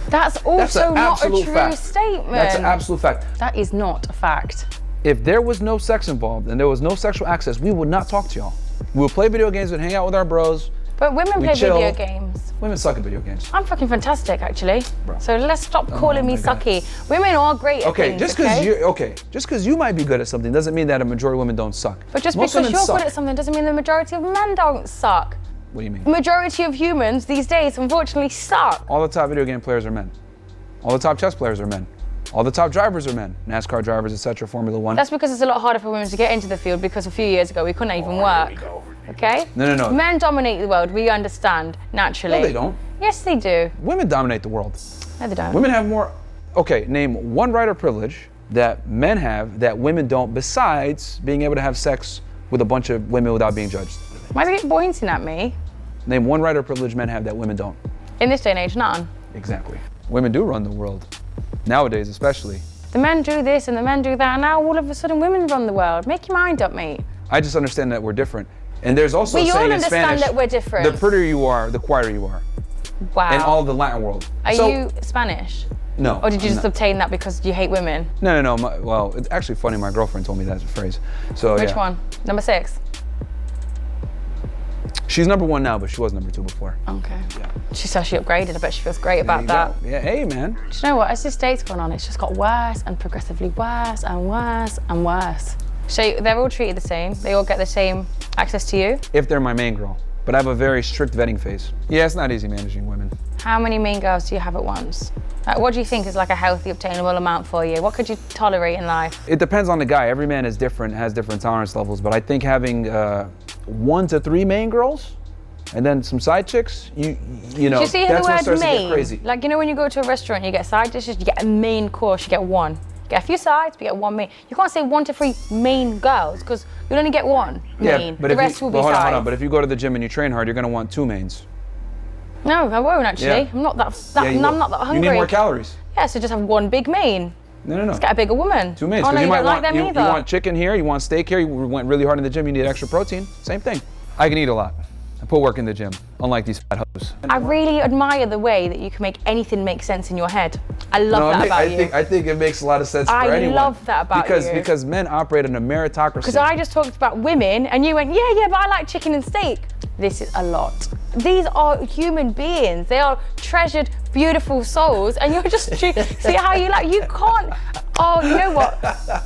That's also an not a absolute true fact. statement. That's an absolute fact. That is not a fact. If there was no sex involved and there was no sexual access, we would not talk to y'all. We would play video games, we'd hang out with our bros. But women We play chill. video games. Women suck at video games. I'm fucking fantastic, actually. Bro. So let's stop calling me my God. sucky. Women are great at Okay, things, just because you might be good at something doesn't mean that a majority of women don't suck. But just Most because women you're suck. good at something doesn't mean the majority of men don't suck. What do you mean? The majority of humans these days, unfortunately, suck. All the top video game players are men. All the top chess players are men. All the top drivers are men. NASCAR drivers, etc., Formula One. That's because it's a lot harder for women to get into the field because a few years ago we couldn't even work. Okay? No. Men dominate the world, we understand, naturally. No, they don't. Yes, they do. Women dominate the world. No, they don't. Women have more. Okay, name one right or privilege that men have that women don't, besides being able to have sex with a bunch of women without being judged. Why are they pointing at me? Name one right or privilege men have that women don't. In this day and age, none. Exactly. Women do run the world. Nowadays, especially. The men do this and the men do that, and now all of a sudden women run the world. Make your mind up, mate. I just understand that we're different. And there's also We a all saying in understand Spanish, that we're different. the prettier you are, the quieter you are. Wow. In all of the Latin world. Are So- you Spanish? No. Or did you I'm just not. obtain that because you hate women? No. Well, it's actually funny. My girlfriend told me that phrase. So Which yeah. one? Number 6? She's number 1 now, but she was number 2 before. Okay. Yeah. She said she upgraded. I bet she feels great about There that. you go. Yeah, hey man. Do you know what? As this date's gone on, it's just got worse and progressively worse and worse and worse. So they're all treated the same. They all get the same access to you. If they're my main girl. But I have a very strict vetting phase. Yeah, it's not easy managing women. How many main girls do you have at once? Like, what do you think is like a healthy, obtainable amount for you? What could you tolerate in life? It depends on the guy. Every man is different, has different tolerance levels. But I think having 1 to 3 main girls and then some side chicks, you know, Do you see that's the when it word starts to get main? crazy. Like, you know when you go to a restaurant, you get side dishes, you get a main course, you get one. Get a few sides, but get one main. You can't say 1 to 3 main girls because you'll only get one main. But the rest will be hold sides. on. But if you go to the gym and you train hard, you're gonna want 2 mains. No, I won't actually. Yeah. I'm not that Yeah, I'm not that hungry. You need more calories. Yeah, so just have one big main. No. Let's get a bigger woman. 2 mains. Oh, no, you you might don't want like them you either. want chicken here, you want steak here, you went really hard in the gym, you need extra protein. Same thing. I can eat a lot. I put work in the gym, unlike these fat hoes. I really admire the way that you can make anything make sense in your head. I love that about you. I think it makes a lot of sense for anyone. I love that about you. Because men operate in a meritocracy. Because I just talked about women and you went, yeah, but I like chicken and steak. This is a lot. These are human beings. They are treasured, beautiful souls, and you're just, see how you like, you can't, oh, you know what?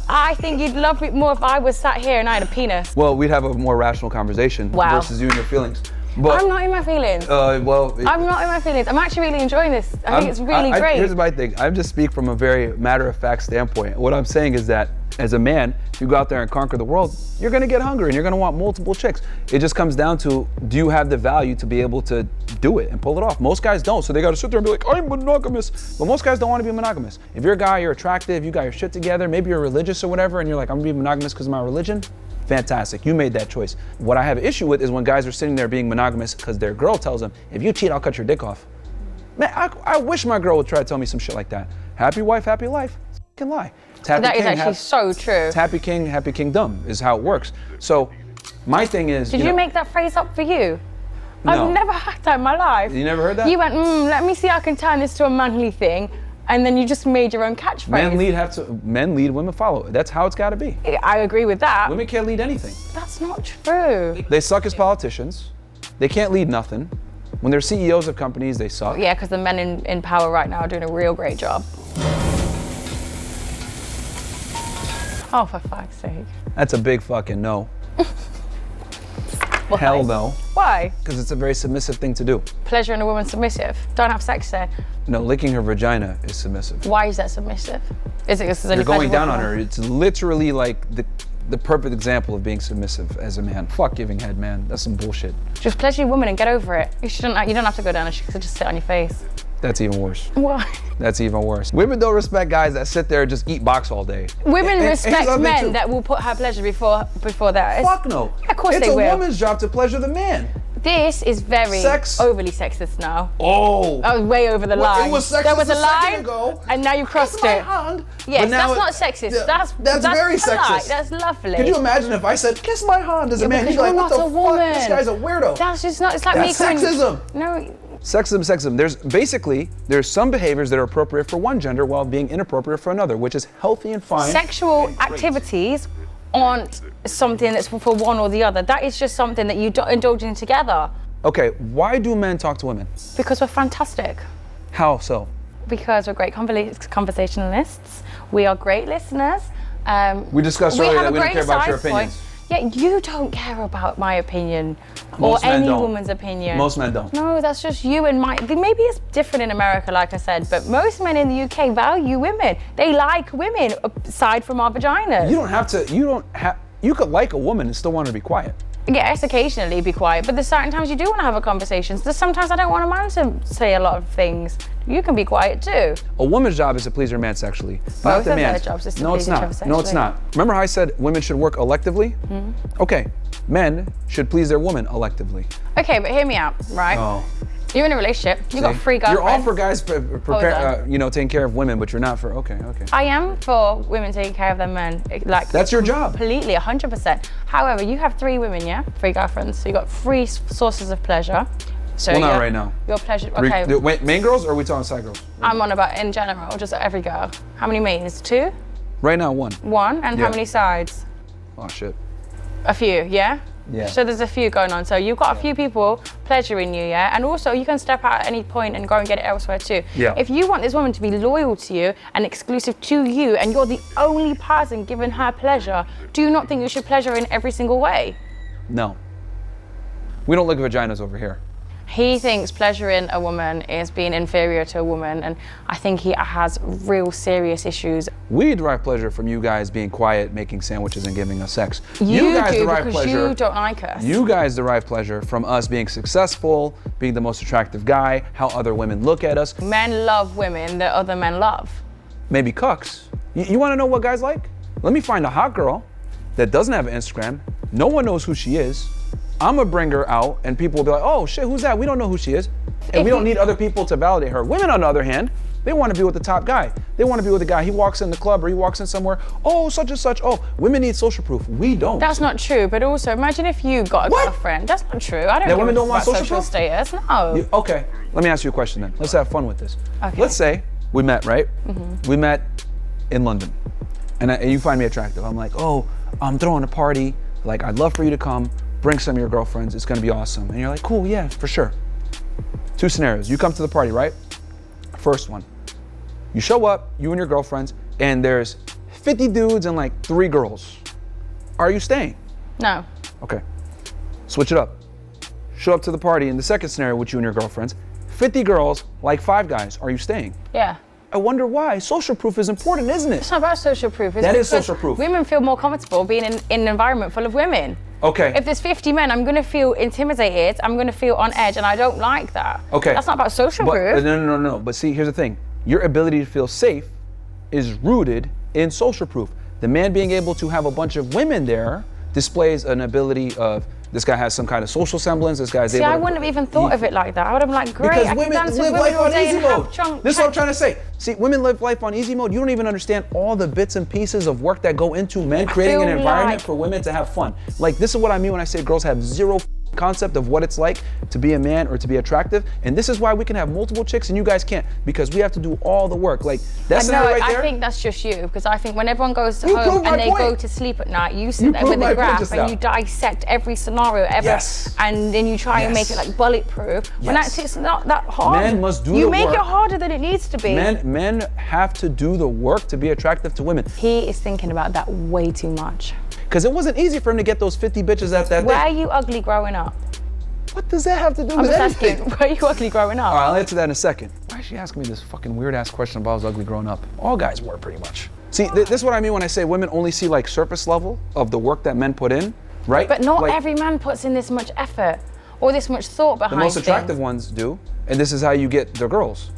I think you'd love it more if I was sat here and I had a penis. Well, we'd have a more rational conversation versus you and your feelings. But, I'm not in my feelings. I'm not in my feelings. I'm actually really enjoying this. I think it's really great. Here's my thing. I just speak from a very matter-of-fact standpoint. What I'm saying is that as a man, if you go out there and conquer the world, you're gonna get hungry and you're gonna want multiple chicks. It just comes down to, do you have the value to be able to do it and pull it off? Most guys don't, so they gotta sit there and be like, I'm monogamous. But most guys don't wanna be monogamous. If you're a guy, you're attractive, you got your shit together, maybe you're religious or whatever, and you're like, I'm gonna be monogamous because of my religion, fantastic, you made that choice. What I have an issue with is when guys are sitting there being monogamous because their girl tells them, if you cheat, I'll cut your dick off. Man, I wish my girl would try to tell me some shit like that. Happy wife, happy life. It's a fucking lie. That is actually so true. It's happy king, happy kingdom is how it works. So my thing is, Did you make that phrase up for you? No. I've never had that in my life. You never heard that? You went, let me see how I can turn this to a manly thing, and then you just made your own catchphrase. Men lead, women follow. That's how it's gotta be. I agree with that. Women can't lead anything. That's not true. They suck as politicians. They can't lead nothing. When they're CEOs of companies, they suck. Yeah, because the men in power right now are doing a real great job. Oh, for fuck's sake. That's a big fucking no. Why? Hell no. Why? Because it's a very submissive thing to do. Pleasure in a woman submissive. Don't have sex there. No, licking her vagina is submissive. Why is that submissive? Is it because there's You're going down on her? her. It's literally like the perfect example of being submissive as a man. Fuck giving head, man. That's some bullshit. Just pleasure your woman and get over it. You don't have to go down and she can just sit on your face. That's even worse. Why? That's even worse. Women don't respect guys that sit there and just eat box all day. Women And respect men that will put her pleasure before that. Fuck no. Of course it's they a will. woman's job to pleasure the man. This is very overly sexist now. Oh. I was way over the line. It was sexist there was a line, second ago. and now you crossed it. Hand. Yes, that's not sexist. That's very polite. sexist. That's lovely. Could you imagine if I said, kiss my hand as a man? because You'd be like, you're what the not a woman. fuck? This guy's a weirdo. That's just not, it's like That's me coming. sexism. No. Sexism. There's some behaviors that are appropriate for one gender while being inappropriate for another, which is healthy and fine. Sexual activities aren't something that's for one or the other. That is just something that you indulge in together. Okay, why do men talk to women? Because we're fantastic. How so? Because we're great conversationalists. We are great listeners. We discussed earlier that we don't care about your opinions. Yeah, you don't care about my opinion Most or men any don't. woman's opinion. Most men don't. No, that's just you and my. Maybe it's different in America, like I said, but most men in the UK value women. They like women aside from our vaginas. You could like a woman and still want her to be quiet. Yes, occasionally be quiet, but there's certain times you do want to have a conversation. There's sometimes I don't want a man to say a lot of things. You can be quiet too. A woman's job is to please her man sexually, Both not the of their man's. jobs is to No, please it's each not. other No, it's sexually. not. Remember how I said women should work electively? Okay, men should please their woman electively. Okay, but hear me out, right? Oh. You're in a relationship. You got 3 girlfriends. You're all for guys taking care of women, but you're not for, okay. I am for women taking care of their men. Like That's your job. Completely, 100%. However, you have 3 women, yeah? 3 girlfriends. So you got 3 sources of pleasure. So Well, not right now. Your pleasure, okay. Wait, main girls or are we talking side girls? I'm on about in general, just every girl. How many mains? 2? Right now, 1. 1, and Yeah. how many sides? Oh, shit. A few, yeah? Yeah. So there's a few going on. So you've got a few people pleasuring you, yeah? And also you can step out at any point and go and get it elsewhere too. Yeah. If you want this woman to be loyal to you and exclusive to you and you're the only person giving her pleasure, do you not think you should pleasure in every single way? No. We don't look at vaginas over here. He thinks pleasuring a woman is being inferior to a woman, and I think he has real serious issues. We derive pleasure from you guys being quiet, making sandwiches, and giving us sex. You guys do derive because pleasure. you don't like us. You guys derive pleasure from us being successful, being the most attractive guy, how other women look at us. Men love women that other men love. Maybe cucks, You want to know what guys like? Let me find a hot girl that doesn't have an Instagram. No one knows who she is. I'm gonna bring her out and people will be like, oh shit, who's that? We don't know who she is. And we don't need other people to validate her. Women, on the other hand, they want to be with the top guy. They want to be with the guy. He walks in the club or he walks in somewhere. Oh, such and such. Oh, women need social proof. We don't. That's not true. But also, imagine if you got a girlfriend. That's not true. I don't. That women don't want social proof? Status. No. Okay. Let me ask you a question then. Let's have fun with this. Okay. Let's say we met, right? We met in London, and you find me attractive. I'm like, oh, I'm throwing a party. Like, I'd love for you to come. Bring some of your girlfriends. It's gonna be awesome. And you're like, cool, yeah, for sure. 2 scenarios. You come to the party, right? First one. You show up, you and your girlfriends, and there's 50 dudes and like 3 girls. Are you staying? No. Okay. Switch it up. Show up to the party in the second scenario with you and your girlfriends. 50 girls, like 5 guys. Are you staying? Yeah. I wonder why. Social proof is important, isn't it? It's not about social proof. That is social proof. Women feel more comfortable being in an environment full of women. Okay. If there's 50 men, I'm going to feel intimidated. I'm going to feel on edge, and I don't like that. Okay. That's not about social proof. No. But see, here's the thing. Your ability to feel safe is rooted in social proof. The man being able to have a bunch of women there displays an ability of, this guy has some kind of social semblance, this guy's able to... See, I wouldn't have even thought of it like that. I would have been like, great, because I women can dance with live women life all on day easy and have mode. chunk. This is what I'm trying to say. See, women live life on easy mode. You don't even understand all the bits and pieces of work that go into men creating an environment for women to have fun. Like, this is what I mean when I say girls have zero concept of what it's like to be a man or to be attractive, and this is why we can have multiple chicks and you guys can't, because we have to do all the work. Like, that's not right there. I think that's just you, because I think when everyone goes home and they go to sleep at night, you sit there with a graph and you dissect every scenario ever, and then you try and make it like bulletproof. When actually it's not that hard. Men must do the work. You make it harder than it needs to be. Men have to do the work to be attractive to women. He is thinking about that way too much. Because it wasn't easy for him to get those 50 bitches at that Were you ugly growing up? What does that have to do with I'm anything? just asking, were you ugly growing up? All right, I'll answer that in a second. Why is she asking me this fucking weird ass question about I was ugly growing up? All guys were, pretty much. See, this is what I mean when I say women only see like surface level of the work that men put in, right? But not like, every man puts in this much effort or this much thought behind the most attractive ones do, and this is how you get the girls.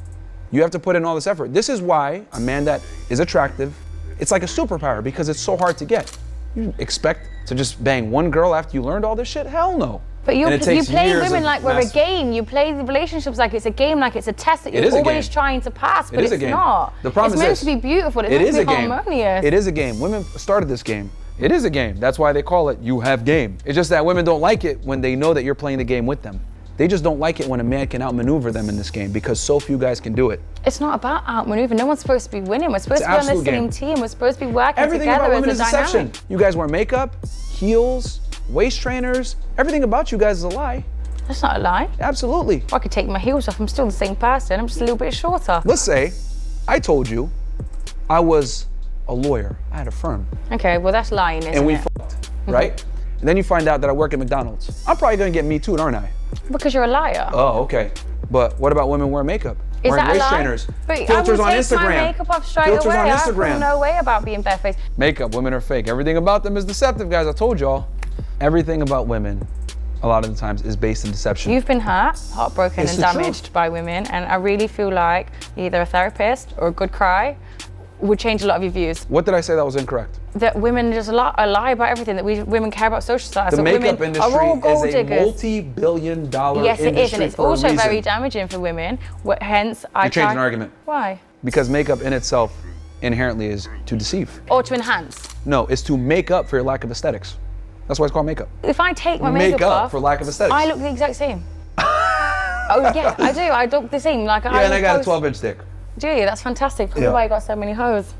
You have to put in all this effort. This is why a man that is attractive, it's like a superpower because it's so hard to get. You expect to just bang one girl after you learned all this shit? Hell no. But you play women like we're a game. You play the relationships like it's a game, like it's a test that you're always trying to pass, but it's not. The problem is meant to be beautiful. It's meant to be harmonious. It is a game. Women started this game. It is a game. That's why they call it you have game. It's just that women don't like it when they know that you're playing the game with them. They just don't like it when a man can outmaneuver them in this game because so few guys can do it. It's not about outmaneuvering. No one's supposed to be winning. We're supposed to be on the same team. We're supposed to be working together as a deception. dynamic. You guys wear makeup, heels, waist trainers. Everything about you guys is a lie. That's not a lie. Absolutely. I could take my heels off. I'm still the same person. I'm just a little bit shorter. Let's say I told you I was a lawyer. I had a firm. Okay, well that's lying, isn't it? And we fucked, right? And then you find out that I work at McDonald's. I'm probably gonna get me too, aren't I? Because you're a liar. Oh, okay. But what about women wearing makeup? Is wearing that waist a lie? trainers, but filters on I would Instagram. take my makeup off straight filters away. on I Instagram. feel no way about being barefaced. Makeup, women are fake. Everything about them is deceptive, guys. I told y'all. Everything about women, a lot of the times, is based in deception. You've been hurt, heartbroken, and damaged by women, and I really feel like either a therapist or a good cry would change a lot of your views. What did I say that was incorrect? That women just lie about everything, that women care about social status. The makeup industry is a diggers. multi-billion-dollar industry. Yes, it is, and it's also reason. very damaging for women. Hence, You changed an argument. Why? Because makeup in itself inherently is to deceive. Or to enhance. No, it's to make up for your lack of aesthetics. That's why it's called makeup. If I take my makeup off, for lack of aesthetics. I look the exact same. Oh yeah, I do. I look the same. Like yeah, and I got a 12-inch dick. Do you? That's fantastic. Probably why you got so many hoes.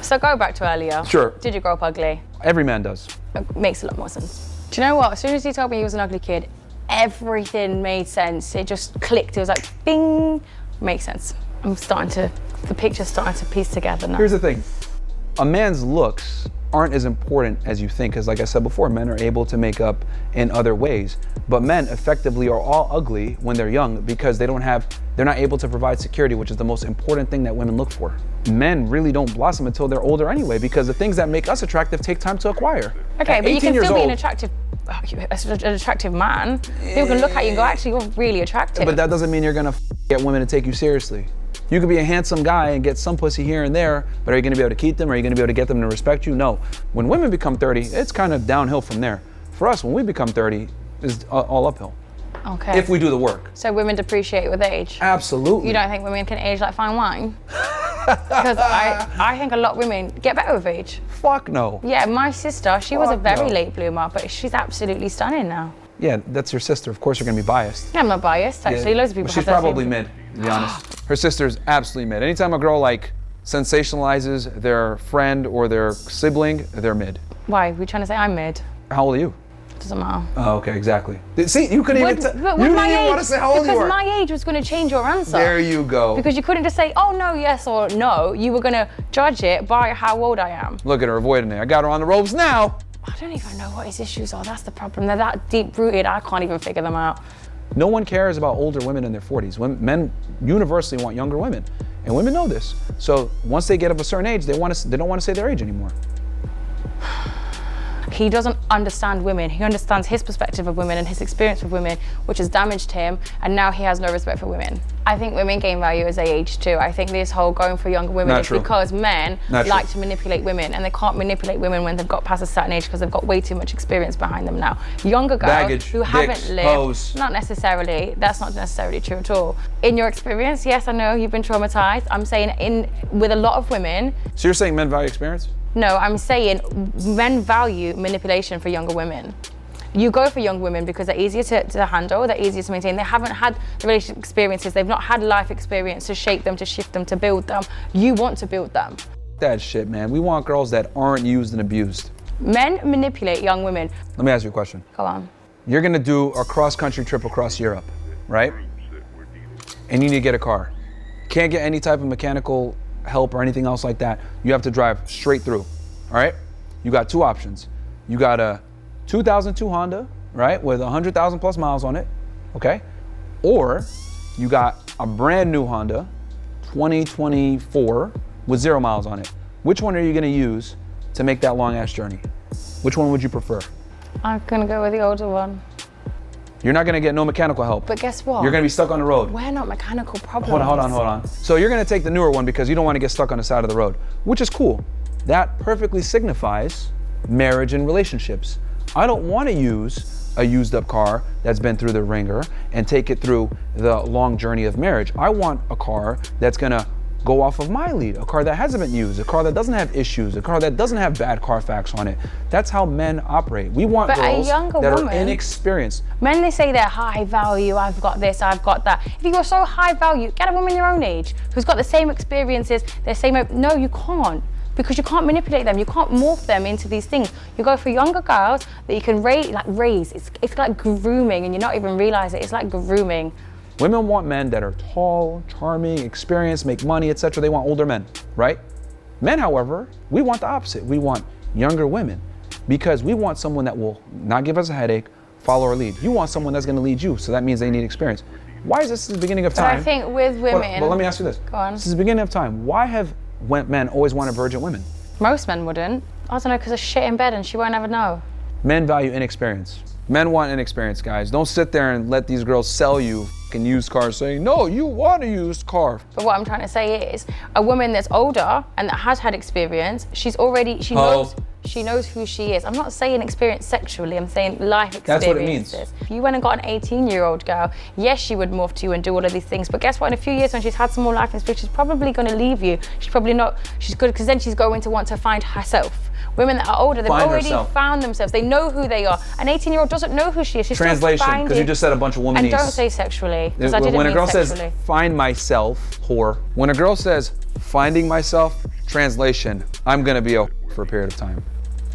So go back to earlier. Sure. Did you grow up ugly? Every man does. It makes a lot more sense. Do you know what? As soon as you told me he was an ugly kid, everything made sense. It just clicked. It was like, bing. Makes sense. The picture's starting to piece together now. Here's the thing. A man's looks aren't as important as you think, because like I said before, men are able to make up in other ways. But men effectively are all ugly when they're young because they're not able to provide security, which is the most important thing that women look for. Men really don't blossom until they're older anyway, because the things that make us attractive take time to acquire. Okay, but you can still be an attractive an attractive man, people can look at you and go, actually, you're really attractive. But that doesn't mean you're gonna get women to take you seriously. You could be a handsome guy and get some pussy here and there, but are you gonna be able to keep them? Are you gonna be able to get them to respect you? No. When women become 30, it's kind of downhill from there. For us, when we become 30, it's all uphill. Okay. If we do the work. So women depreciate with age? Absolutely. You don't think women can age like fine wine? Because I think a lot of women get better with age. Fuck no. Yeah, my sister, she was a Fuck very no. late bloomer, but she's absolutely stunning now. Yeah, that's your sister. Of course you're gonna be biased. Yeah, I'm not biased, actually. Yeah. Loads of people Well, have she's that probably same- mid, to be honest. Her sister's absolutely mid. Anytime a girl like sensationalizes their friend or their sibling, they're mid. Why? We're trying to say I'm mid. How old are you? Doesn't matter. Oh, okay, exactly. See, you couldn't even, you didn't even want to say how old you because were. my age was going to change your answer. There you go. Because you couldn't just say, oh no, yes or no. You were going to judge it by how old I am. Look at her avoiding it. I got her on the ropes now. I don't even know what his issues are. That's the problem. They're that deep-rooted, I can't even figure them out. No one cares about older women in their 40s. Men universally want younger women, and women know this. So once they get of a certain age, they don't want to say their age anymore. He doesn't understand women. He understands his perspective of women and his experience with women, which has damaged him, and now he has no respect for women. I think women gain value as they age too. I think this whole going for younger women Not is true. because men Not like true. to manipulate women, and they can't manipulate women when they've got past a certain age because they've got way too much experience behind them now. Younger girls Baggage, who dicks, haven't lived, hoes. not necessarily, that's not necessarily true at all. In your experience, yes, I know you've been traumatized. I'm saying with a lot of women, So you're saying men value experience? no, I'm saying men value manipulation for younger women. You go for young women because they're easier to handle, they're easier to maintain. They haven't had the relationship experiences, they've not had life experience to shape them, to shift them, to build them. You want to build them. That shit, man. We want girls that aren't used and abused. Men manipulate young women. Let me ask you a question. Go on. You're gonna do a cross-country trip across Europe, right? And you need to get a car. Can't get any type of mechanical help or anything else like that. You have to drive straight through, all right? You got two options. You got a 2002 Honda, right, with 100,000 plus miles on it, okay? Or you got a brand new Honda, 2024, with 0 miles on it. Which one are you gonna use to make that long ass journey? Which one would you prefer? I'm gonna go with the older one. You're not gonna get no mechanical help. But guess what? You're gonna be stuck on the road. We're not mechanical problems. Hold on. So you're gonna take the newer one because you don't wanna get stuck on the side of the road, which is cool. That perfectly signifies marriage and relationships. I don't wanna use a used up car that's been through the ringer and take it through the long journey of marriage. I want a car that's gonna go off of my lead, a car that hasn't been used, a car that doesn't have issues, a car that doesn't have bad Carfax on it. That's how men operate. We want But a girls younger that woman- are inexperienced. Men, they say they're high value, I've got this, I've got that. If you are so high value, get a woman your own age who's got the same experiences, no, you can't. Because you can't manipulate them, you can't morph them into these things. You go for younger girls that you can raise. It's like grooming, and you not even realize it. It's like grooming. Women want men that are tall, charming, experienced, make money, etc. They want older men, right? Men, however, we want the opposite. We want younger women because we want someone that will not give us a headache, follow our lead. You want someone that's gonna lead you, so that means they need experience. Why is this the beginning of But time? I think with women... But let me ask you this. Go on. This is the beginning of time. Why have men always wanted virgin women? Most men wouldn't. I don't know, because of shit in bed and she won't ever know. Men value inexperience. Men want inexperience, guys. Don't sit there and let these girls sell you f***ing used cars saying, no, you want a used car. But what I'm trying to say is, a woman that's older and that has had experience, she knows who she is. I'm not saying experience sexually, I'm saying life experiences. That's what it means. If you went and got an 18-year-old girl, yes, she would morph to you and do all of these things, but guess what? In a few years when she's had some more life experience, she's probably gonna leave you. She's good, because then she's going to want to find herself. Women that are older, they've already found themselves. They know who they are. An 18-year-old doesn't know who she is. She's Translation, still finding. because you just said a bunch of womanese. And don't say sexually, because I didn't when a mean girl sexually. says, find myself, whore. When a girl says, finding myself, translation, I'm gonna be a whore for a period of time.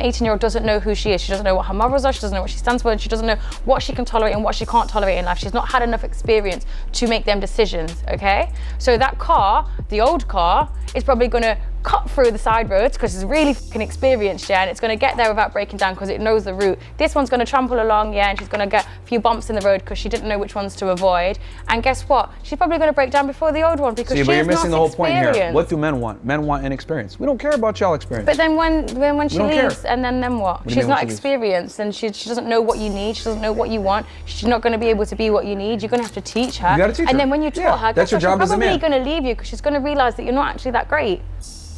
18-year-old doesn't know who she is. She doesn't know what her mothers are. She doesn't know what she stands for. And she doesn't know what she can tolerate and what she can't tolerate in life. She's not had enough experience to make them decisions, okay? So that car, the old car, is probably gonna cut through the side roads because it's really fucking experienced, yeah, and it's going to get there without breaking down because it knows the route. This one's going to trample along, yeah, and she's going to get a few bumps in the road because she didn't know which ones to avoid. And guess what? She's probably going to break down before the old one because she's but you're missing the whole point here. experienced. What do men want? Men want inexperience. We don't care about y'all experience. But then when she don't leaves, care. and then what? do you She's mean when not she leaves? experienced, and she doesn't know what you need. She doesn't know what you want. She's not going to be able to be what you need. You're going to have to teach her. You gotta teach her. And then when you taught her, that's guess your what? job as a man. She's probably going to leave you because she's going to realize that you're not actually that great.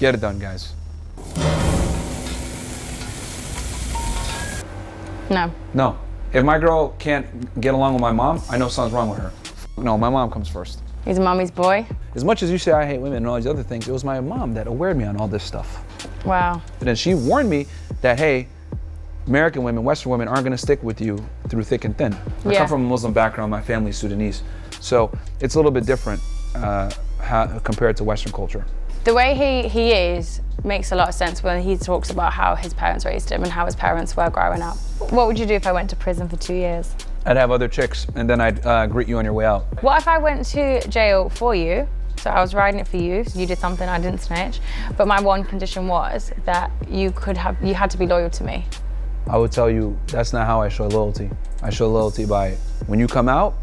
Get it done, guys. No. If my girl can't get along with my mom, I know something's wrong with her. No, my mom comes first. He's a mommy's boy. As much as you say I hate women and all these other things, it was my mom that awared me on all this stuff. Wow. And then she warned me that, hey, American women, Western women aren't gonna stick with you through thick and thin. I come from a Muslim background, my family's Sudanese. So it's a little bit different compared to Western culture. The way he is makes a lot of sense when he talks about how his parents raised him and how his parents were growing up. What would you do if I went to prison for 2 years? I'd have other chicks and then I'd greet you on your way out. What if I went to jail for you? So I was riding it for you, so you did something, I didn't snitch. But my one condition was that you had to be loyal to me. I would tell you that's not how I show loyalty. I show loyalty by when you come out,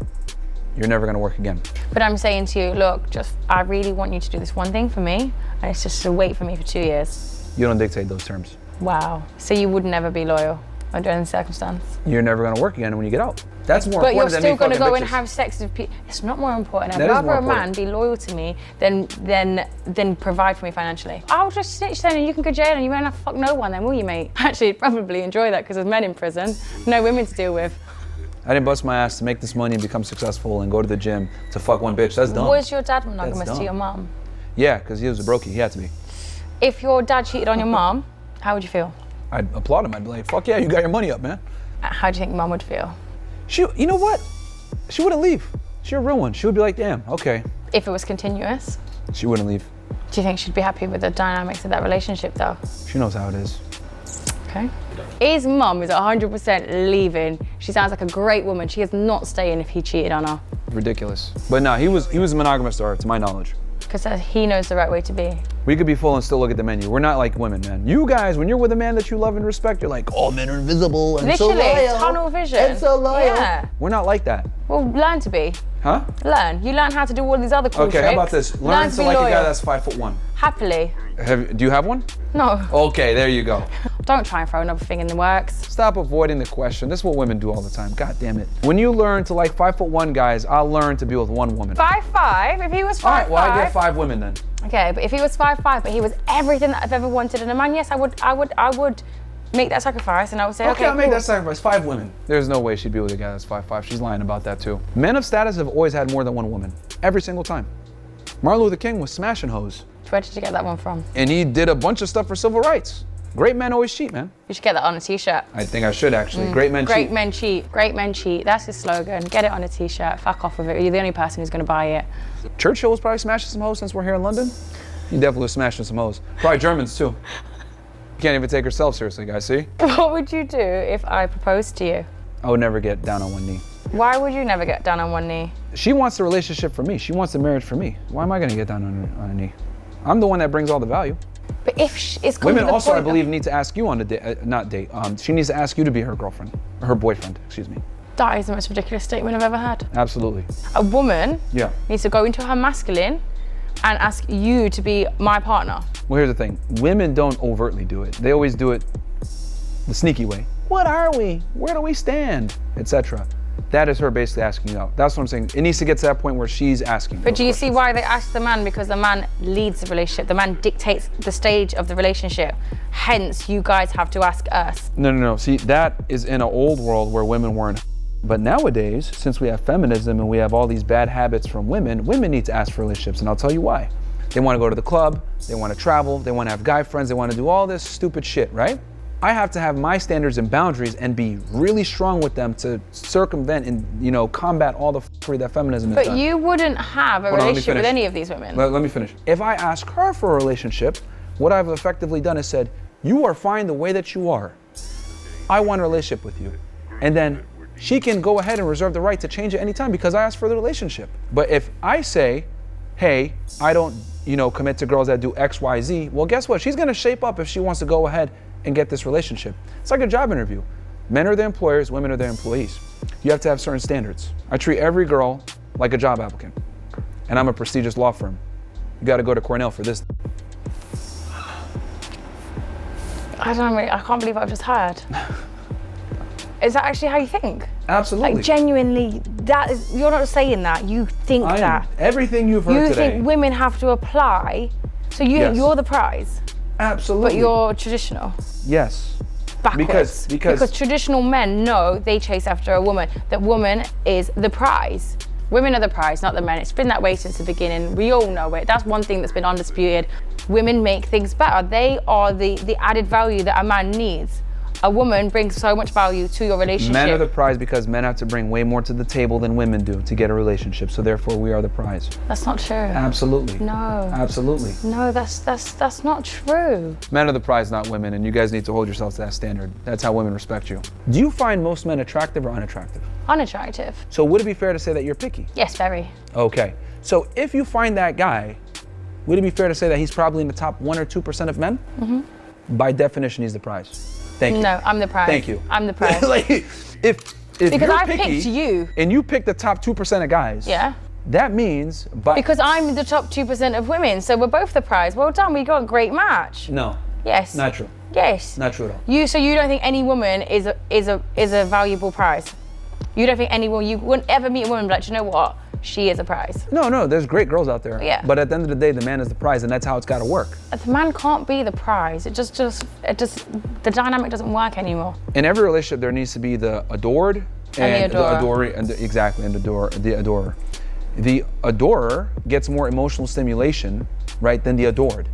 you're never gonna work again. But I'm saying to you, look, I really want you to do this one thing for me, and it's just to wait for me for 2 years. You don't dictate those terms. Wow. So you would never be loyal under any circumstance? You're never gonna work again when you get out. That's more but important than me you're still going to fucking go and bitches. have sex with people. It's not more important. I'd That is rather more a man important. be loyal to me than provide for me financially. I'll just snitch then and you can go to jail and you won't have to fuck no one then, will you, mate? Actually, you'd probably enjoy that because there's men in prison, no women to deal with. I didn't bust my ass to make this money and become successful and go to the gym to fuck one bitch. That's dumb. Was your dad monogamous That's to your dumb. mum? Yeah, because he was a brokey. He had to be. If your dad cheated on your mum, how would you feel? I'd applaud him. I'd be like, fuck yeah, you got your money up, man. How do you think mum would feel? You know what? She wouldn't leave. She's a real one. She would be like, damn, okay. If it was continuous? She wouldn't leave. Do you think she'd be happy with the dynamics of that relationship though? She knows how it is. Okay. His mum is 100% leaving. She sounds like a great woman. She is not staying if he cheated on her. Ridiculous. But no, he was monogamous to her, to my knowledge. Because he knows the right way to be. We could be full and still look at the menu. We're not like women, man. You guys, when you're with a man that you love and respect, you're like, all men are invisible and so Literally, loyal. tunnel vision. And so loyal. Yeah. We're not like that. Well, learn to be. Huh? Learn. You learn how to do all these other cool Okay, tricks. how about this? Learn to be like loyal. a guy that's 5'1". Happily. Do you have one? No. Okay, there you go. Don't try and throw another thing in the works. Stop avoiding the question. This is what women do all the time. God damn it. When you learn to like 5'1" guys, I'll learn to be with one woman. 5'5", if he was 5'5". All right, well, I get 5 women then. Okay, but if he was 5'5", but he was everything that I've ever wanted in a man, yes, I would make that sacrifice and I would say, okay, I'll make cool. that sacrifice. 5 women. There's no way she'd be with a guy that's 5'5". She's lying about that too. Men of status have always had more than one woman. Every single time. Martin Luther King was smashing hoes. Where did you get that one from? And he did a bunch of stuff for civil rights. Great men always cheat, man. You should get that on a t-shirt. I think I should actually. Great men Great cheat. men cheat. Great men cheat. That's his slogan. Get it on a t-shirt. Fuck off with it. You're the only person who's going to buy it. Churchill was probably smashing some hoes since we're here in London. He definitely was smashing some hoes. Probably Germans too. You can't even take herself seriously, guys, see? What would you do if I proposed to you? I would never get down on one knee. Why would you never get down on one knee? She wants the relationship for me. She wants the marriage for me. Why am I gonna get down on a knee? I'm the one that brings all the value. But if it's come Women to the also, I point believe, need to ask you on a date, not date. She needs to ask you to be her girlfriend, or her boyfriend, excuse me. That is the most ridiculous statement I've ever heard. Absolutely. A woman Yeah. needs to go into her masculine and ask you to be my partner. Well, here's the thing. Women don't overtly do it. They always do it the sneaky way. What are we? Where do we stand? Etc. That is her basically asking you out. That's what I'm saying. It needs to get to that point where she's asking. But do you see why they ask the man? Because the man leads the relationship. The man dictates the stage of the relationship. Hence, you guys have to ask us. No. See, that is in an old world where women weren't. But nowadays, since we have feminism and we have all these bad habits from women need to ask for relationships, and I'll tell you why. They want to go to the club, they want to travel, they want to have guy friends, they want to do all this stupid shit, right? I have to have my standards and boundaries and be really strong with them to circumvent and, combat all the f***ery that feminism has done. But you wouldn't have a Hold on, let me relationship with finish. any of these women. Let me finish. If I ask her for a relationship, what I've effectively done is said, you are fine the way that you are. I want a relationship with you. And then she can go ahead and reserve the right to change at any time because I asked for the relationship. But if I say, hey, I don't, commit to girls that do X, Y, Z. Well, guess what? She's gonna shape up if she wants to go ahead and get this relationship. It's like a job interview. Men are the employers, women are the employees. You have to have certain standards. I treat every girl like a job applicant. And I'm a prestigious law firm. You gotta go to Cornell for this. I can't believe what I've just heard. Is that actually how you think? Absolutely. Like genuinely, you're not saying that, you think that. Everything you've heard today. You think women have to apply, so Yes. you're the prize. Absolutely. But you're traditional. Yes. Backwards. Because traditional men know they chase after a woman. That woman is the prize. Women are the prize, not the men. It's been that way since the beginning. We all know it. That's one thing that's been undisputed. Women make things better. They are the added value that a man needs. A woman brings so much value to your relationship. Men are the prize because men have to bring way more to the table than women do to get a relationship. So therefore, we are the prize. That's not true. Absolutely. No. Absolutely. No, that's not true. Men are the prize, not women, and you guys need to hold yourselves to that standard. That's how women respect you. Do you find most men attractive or unattractive? Unattractive. So would it be fair to say that you're picky? Yes, very. Okay. So if you find that guy, would it be fair to say that he's probably in the top 1 or 2% of men? Mm-hmm. By definition, he's the prize. Thank you. No, I'm the prize. Thank you. I'm the prize. Like, if because you're I picky, picked you. And you pick the top 2% of guys. Yeah. That means, because I'm the top 2% of women, so we're both the prize. Well done, we got a great match. No. Yes. Not true. Yes. Not true at all. So you don't think any woman is a valuable prize? You don't think you wouldn't ever meet a woman and be like, you know what? She is a prize. No, there's great girls out there. Yeah. But at the end of the day, the man is the prize, and that's how it's got to work. The man can't be the prize. It just the dynamic doesn't work anymore. In every relationship, there needs to be the adored and the adoree, and the adorer. The adorer gets more emotional stimulation, right, than the adored.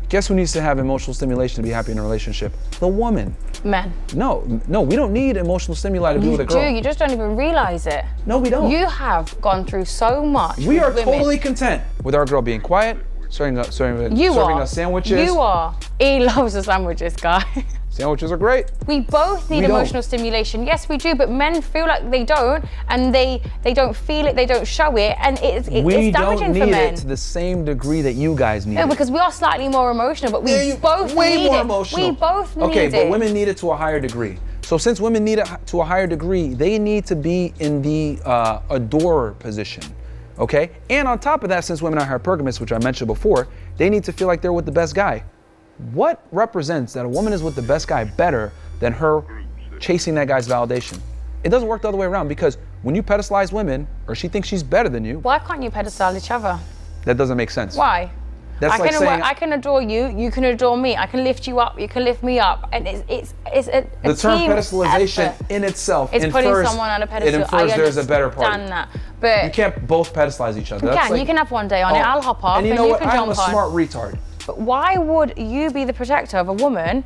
Guess who needs to have emotional stimulation to be happy in a relationship? The woman. Men. No, we don't need emotional stimuli to be with a girl. You just don't even realize it. No, we don't. You have gone through so much. We are women. totally content with our girl being quiet, serving us sandwiches. You are. He loves the sandwiches, guy. Sandwiches are great. We both need emotional stimulation. Yes, we do, but men feel like they don't, and they don't feel it, they don't show it, and it's damaging for men. We don't need it to the same degree that you guys need it. No, because we are slightly more emotional, but we both way need more it. Emotional. We both need it. Okay, but women need it to a higher degree. So since women need it to a higher degree, they need to be in the adorer position. Okay? And on top of that, since women are hypergamous, which I mentioned before, they need to feel like they're with the best guy. What represents that a woman is with the best guy better than her chasing that guy's validation? It doesn't work the other way around, because when you pedestalize women, or she thinks she's better than you. Why can't you pedestal each other? That doesn't make sense. Why? That's like saying, I can adore you, you can adore me. I can lift you up, you can lift me up. And it's a the term team pedestalization effort. in itself It's infers, putting someone on a pedestal. it infers there's a better party. That. But you can't both pedestalize each other. you can have one day on it, I'll hop off, and you know what? can I'm jump a on. smart retard. But why would you be the protector of a woman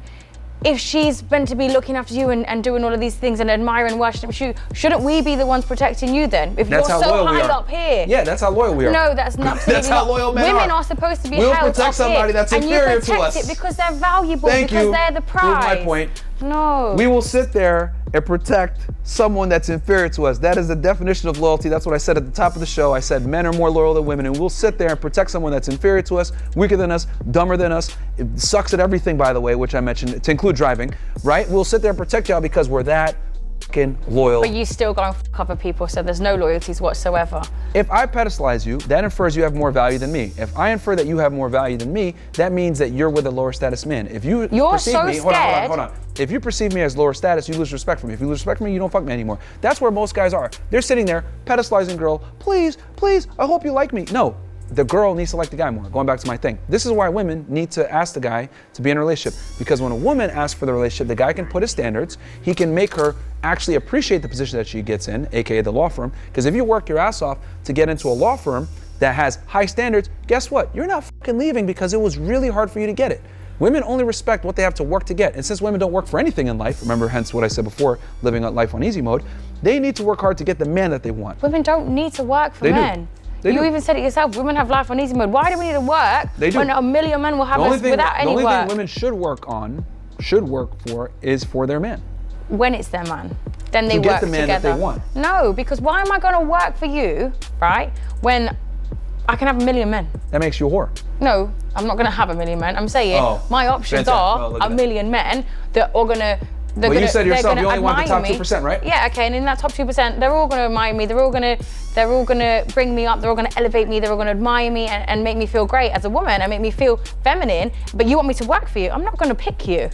if she's meant to be looking after you and doing all of these things and admiring, worshiping you? Shouldn't we be the ones protecting you then? If That's you're so high up here. Yeah, that's how loyal we are. No, that's not. That's how loyal men are. Women are supposed to be We'll held protect up somebody here, that's and inferior to you us. protect it because they're valuable, Thank because you. they're the prize. Prove my point. No. We will sit there and protect someone that's inferior to us. That is the definition of loyalty. That's what I said at the top of the show. I said men are more loyal than women, and we'll sit there and protect someone that's inferior to us, weaker than us, dumber than us. It sucks at everything, by the way, which I mentioned, to include driving, right? We'll sit there and protect y'all because we're that fucking loyal. But you still go and fuck other people, so there's no loyalties whatsoever. If I pedestalize you, that infers you have more value than me. If I infer that you have more value than me, that means that you're with a lower status man. If you perceive me, hold on. If you perceive me as lower status, you lose respect for me. If you lose respect for me, you don't fuck me anymore. That's where most guys are. They're sitting there pedestalizing girl. Please, I hope you like me. No, the girl needs to like the guy more. Going back to my thing. This is why women need to ask the guy to be in a relationship. Because when a woman asks for the relationship, the guy can put his standards. He can make her actually appreciate the position that she gets in, aka the law firm. Because if you work your ass off to get into a law firm that has high standards, guess what? You're not fucking leaving because it was really hard for you to get it. Women only respect what they have to work to get. And since women don't work for anything in life, remember hence what I said before, living life on easy mode, they need to work hard to get the man that they want. Women don't need to work for men. You even said it yourself, women have life on easy mode. Why do we need to work when a million men will have us without any work? The only thing women should work for is for their man. When it's their man, then they to work get the man together. that they want. No, because why am I going to work for you, right, when I can have a million men. That makes you a whore. No, I'm not gonna have a million men. I'm saying my options are a million men that are gonna. Well, you said yourself you only want the top 2%, right? Yeah, okay, and in that top 2%, they're all gonna admire me. They're all gonna bring me up. They're all gonna elevate me. They're all gonna admire me and make me feel great as a woman and make me feel feminine. But you want me to work for you? I'm not gonna pick you.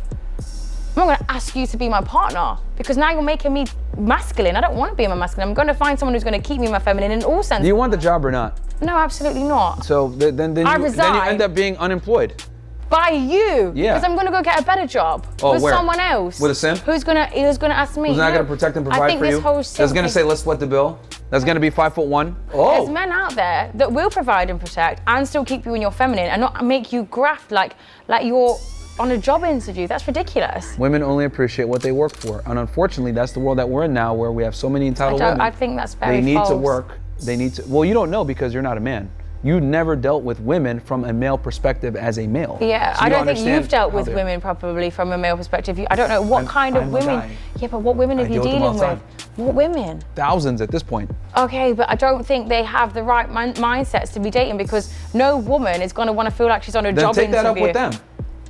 I'm not gonna ask you to be my partner because now you're making me masculine. I don't want to be my masculine. I'm gonna find someone who's gonna keep me my feminine in all senses. Do you want the job or not? No, absolutely not. So then you end up being unemployed. By you. Yeah. Because I'm gonna go get a better job with someone else. With a simp? Who's gonna ask me? Who's not gonna protect and provide for you? That's gonna say, let's split the bill. That's gonna be 5'1". Oh. There's men out there that will provide and protect and still keep you in your feminine and not make you graft like you're on a job interview. That's ridiculous. Women only appreciate what they work for. And unfortunately, that's the world that we're in now where we have so many entitled women. I think that's very false. They need to work. They need to, well, you don't know because you're not a man. You never dealt with women from a male perspective as a male. Yeah, so I don't think you've dealt with women probably from a male perspective. I don't know what kind of women. Yeah, but what women are you dealing with? What women? Thousands at this point. Okay, but I don't think they have the right mindsets to be dating because no woman is going to want to feel like she's on a job interview. Then take that up with them.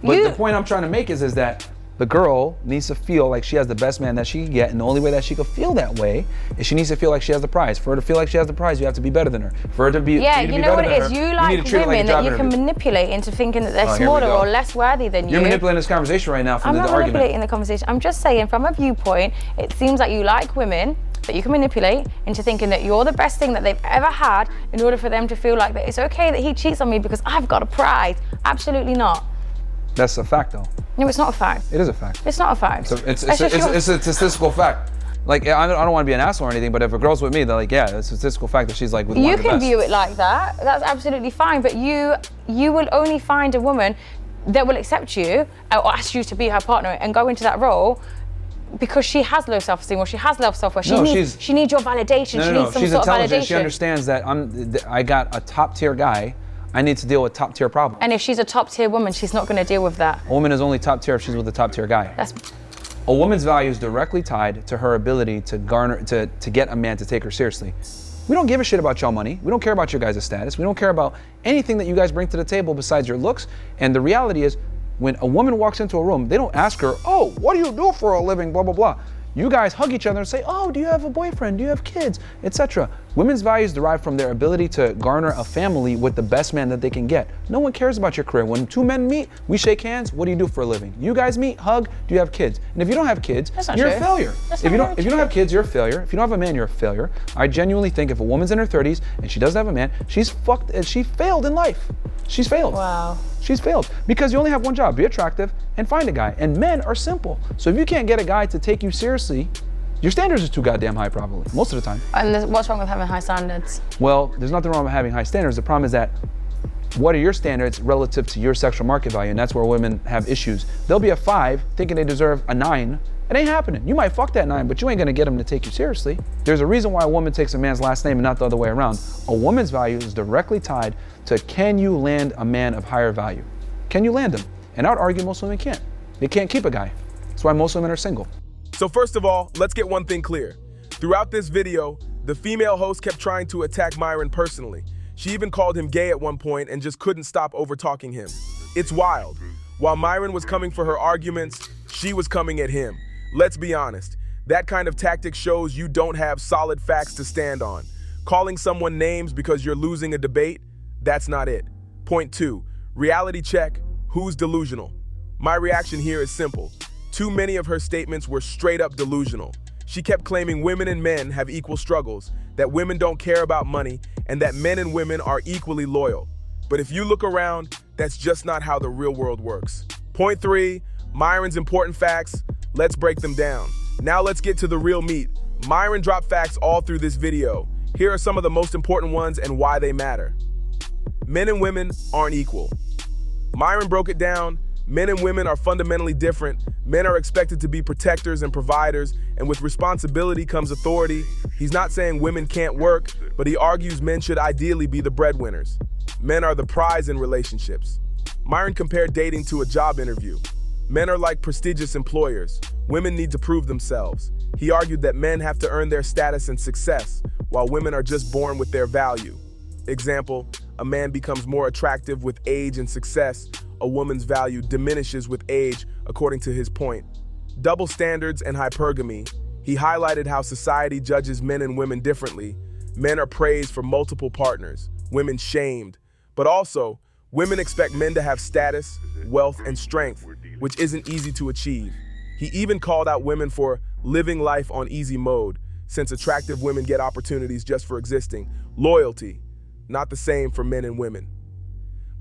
But the point I'm trying to make is that the girl needs to feel like she has the best man that she can get, and the only way that she could feel that way is she needs to feel like she has the prize. For her to feel like she has the prize, you have to be better than her. For her to be you know what it is? You like women that you can manipulate into thinking that they're smaller or less worthy than you. You're manipulating this conversation right now from the argument. I'm not manipulating the conversation. I'm just saying from a viewpoint, it seems like you like women that you can manipulate into thinking that you're the best thing that they've ever had in order for them to feel like that it's okay that he cheats on me because I've got a prize. Absolutely not. That's a fact, though. No, it's not a fact. It is a fact. It's not a fact. It's a statistical fact. Like, I don't want to be an asshole or anything, but if a girl's with me, they're like, yeah, it's a statistical fact that she's like with one of the best. You can view it like that. That's absolutely fine. But you will only find a woman that will accept you or ask you to be her partner and go into that role because she has low self-esteem or she has low self-worth. She needs your validation. No, she needs some she's sort of intelligent. validation. She understands that I got a top-tier guy. I need to deal with top-tier problems. And if she's a top-tier woman, she's not going to deal with that. A woman is only top-tier if she's with a top-tier guy. A woman's value is directly tied to her ability to garner, to get a man to take her seriously. We don't give a shit about y'all money. We don't care about your guys' status. We don't care about anything that you guys bring to the table besides your looks. And the reality is, when a woman walks into a room, they don't ask her, oh, what do you do for a living, blah, blah, blah. You guys hug each other and say, oh, do you have a boyfriend? Do you have kids? Etc. Women's values derive from their ability to garner a family with the best man that they can get. No one cares about your career. When two men meet, we shake hands. What do you do for a living? You guys meet, hug. Do you have kids? And if you don't have kids, you're a failure. If you don't have kids, you're a failure. If you don't have a man, you're a failure. I genuinely think if a woman's in her 30s and she doesn't have a man, she's fucked and she failed in life. She's failed. Wow. She's failed because you only have one job, be attractive and find a guy. And men are simple. So if you can't get a guy to take you seriously, your standards are too goddamn high probably, most of the time. And what's wrong with having high standards? Well, there's nothing wrong with having high standards. The problem is that what are your standards relative to your sexual market value? And that's where women have issues. They'll be a 5 thinking they deserve a 9. It ain't happening. You might fuck that 9, but you ain't gonna get him to take you seriously. There's a reason why a woman takes a man's last name and not the other way around. A woman's value is directly tied to can you land a man of higher value? Can you land him? And I would argue most women can't. They can't keep a guy. That's why most women are single. So first of all, let's get one thing clear. Throughout this video, the female host kept trying to attack Myron personally. She even called him gay at one point and just couldn't stop over-talking him. It's wild. While Myron was coming for her arguments, she was coming at him. Let's be honest, that kind of tactic shows you don't have solid facts to stand on. Calling someone names because you're losing a debate, that's not it. Point 2, reality check, who's delusional? My reaction here is simple. Too many of her statements were straight up delusional. She kept claiming women and men have equal struggles, that women don't care about money, and that men and women are equally loyal. But if you look around, that's just not how the real world works. Point 3, Myron's important facts. Let's break them down. Now let's get to the real meat. Myron dropped facts all through this video. Here are some of the most important ones and why they matter. Men and women aren't equal. Myron broke it down. Men and women are fundamentally different. Men are expected to be protectors and providers, and with responsibility comes authority. He's not saying women can't work, but he argues men should ideally be the breadwinners. Men are the prize in relationships. Myron compared dating to a job interview. Men are like prestigious employers. Women need to prove themselves. He argued that men have to earn their status and success, while women are just born with their value. Example, a man becomes more attractive with age and success, a woman's value diminishes with age, according to his point. Double standards and hypergamy. He highlighted how society judges men and women differently. Men are praised for multiple partners, women shamed. But also, women expect men to have status, wealth, and strength, which isn't easy to achieve. He even called out women for living life on easy mode, since attractive women get opportunities just for existing. Loyalty, not the same for men and women.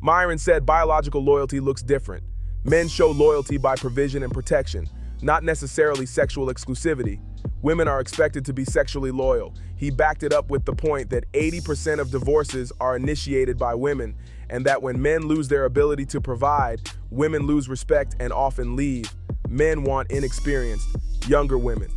Myron said biological loyalty looks different. Men show loyalty by provision and protection, not necessarily sexual exclusivity. Women are expected to be sexually loyal. He backed it up with the point that 80% of divorces are initiated by women, and that when men lose their ability to provide, women lose respect and often leave. Men want inexperienced, younger women.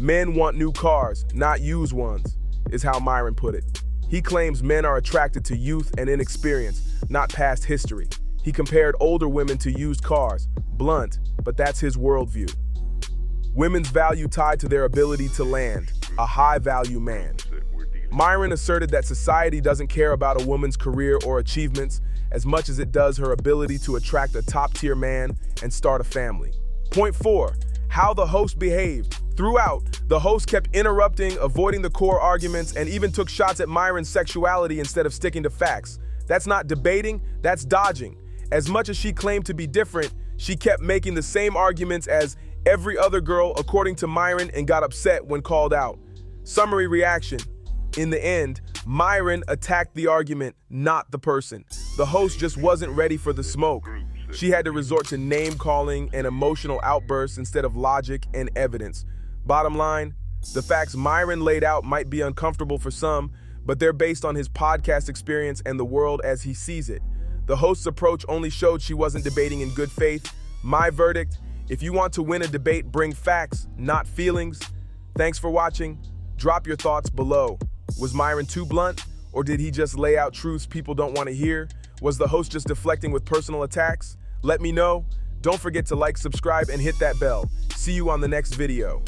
Men want new cars, not used ones, is how Myron put it. He claims men are attracted to youth and inexperience, not past history. He compared older women to used cars. Blunt, but that's his worldview. Women's value tied to their ability to land, a high-value man. Myron asserted that society doesn't care about a woman's career or achievements as much as it does her ability to attract a top-tier man and start a family. Point 4, how the host behaved. Throughout, the host kept interrupting, avoiding the core arguments, and even took shots at Myron's sexuality instead of sticking to facts. That's not debating, that's dodging. As much as she claimed to be different, she kept making the same arguments as every other girl, according to Myron, and got upset when called out. Summary reaction. In the end, Myron attacked the argument, not the person. The host just wasn't ready for the smoke. She had to resort to name-calling and emotional outbursts instead of logic and evidence. Bottom line, the facts Myron laid out might be uncomfortable for some, but they're based on his podcast experience and the world as he sees it. The host's approach only showed she wasn't debating in good faith. My verdict, if you want to win a debate, bring facts, not feelings. Thanks for watching. Drop your thoughts below. Was Myron too blunt, or did he just lay out truths people don't want to hear? Was the host just deflecting with personal attacks? Let me know. Don't forget to like, subscribe, and hit that bell. See you on the next video.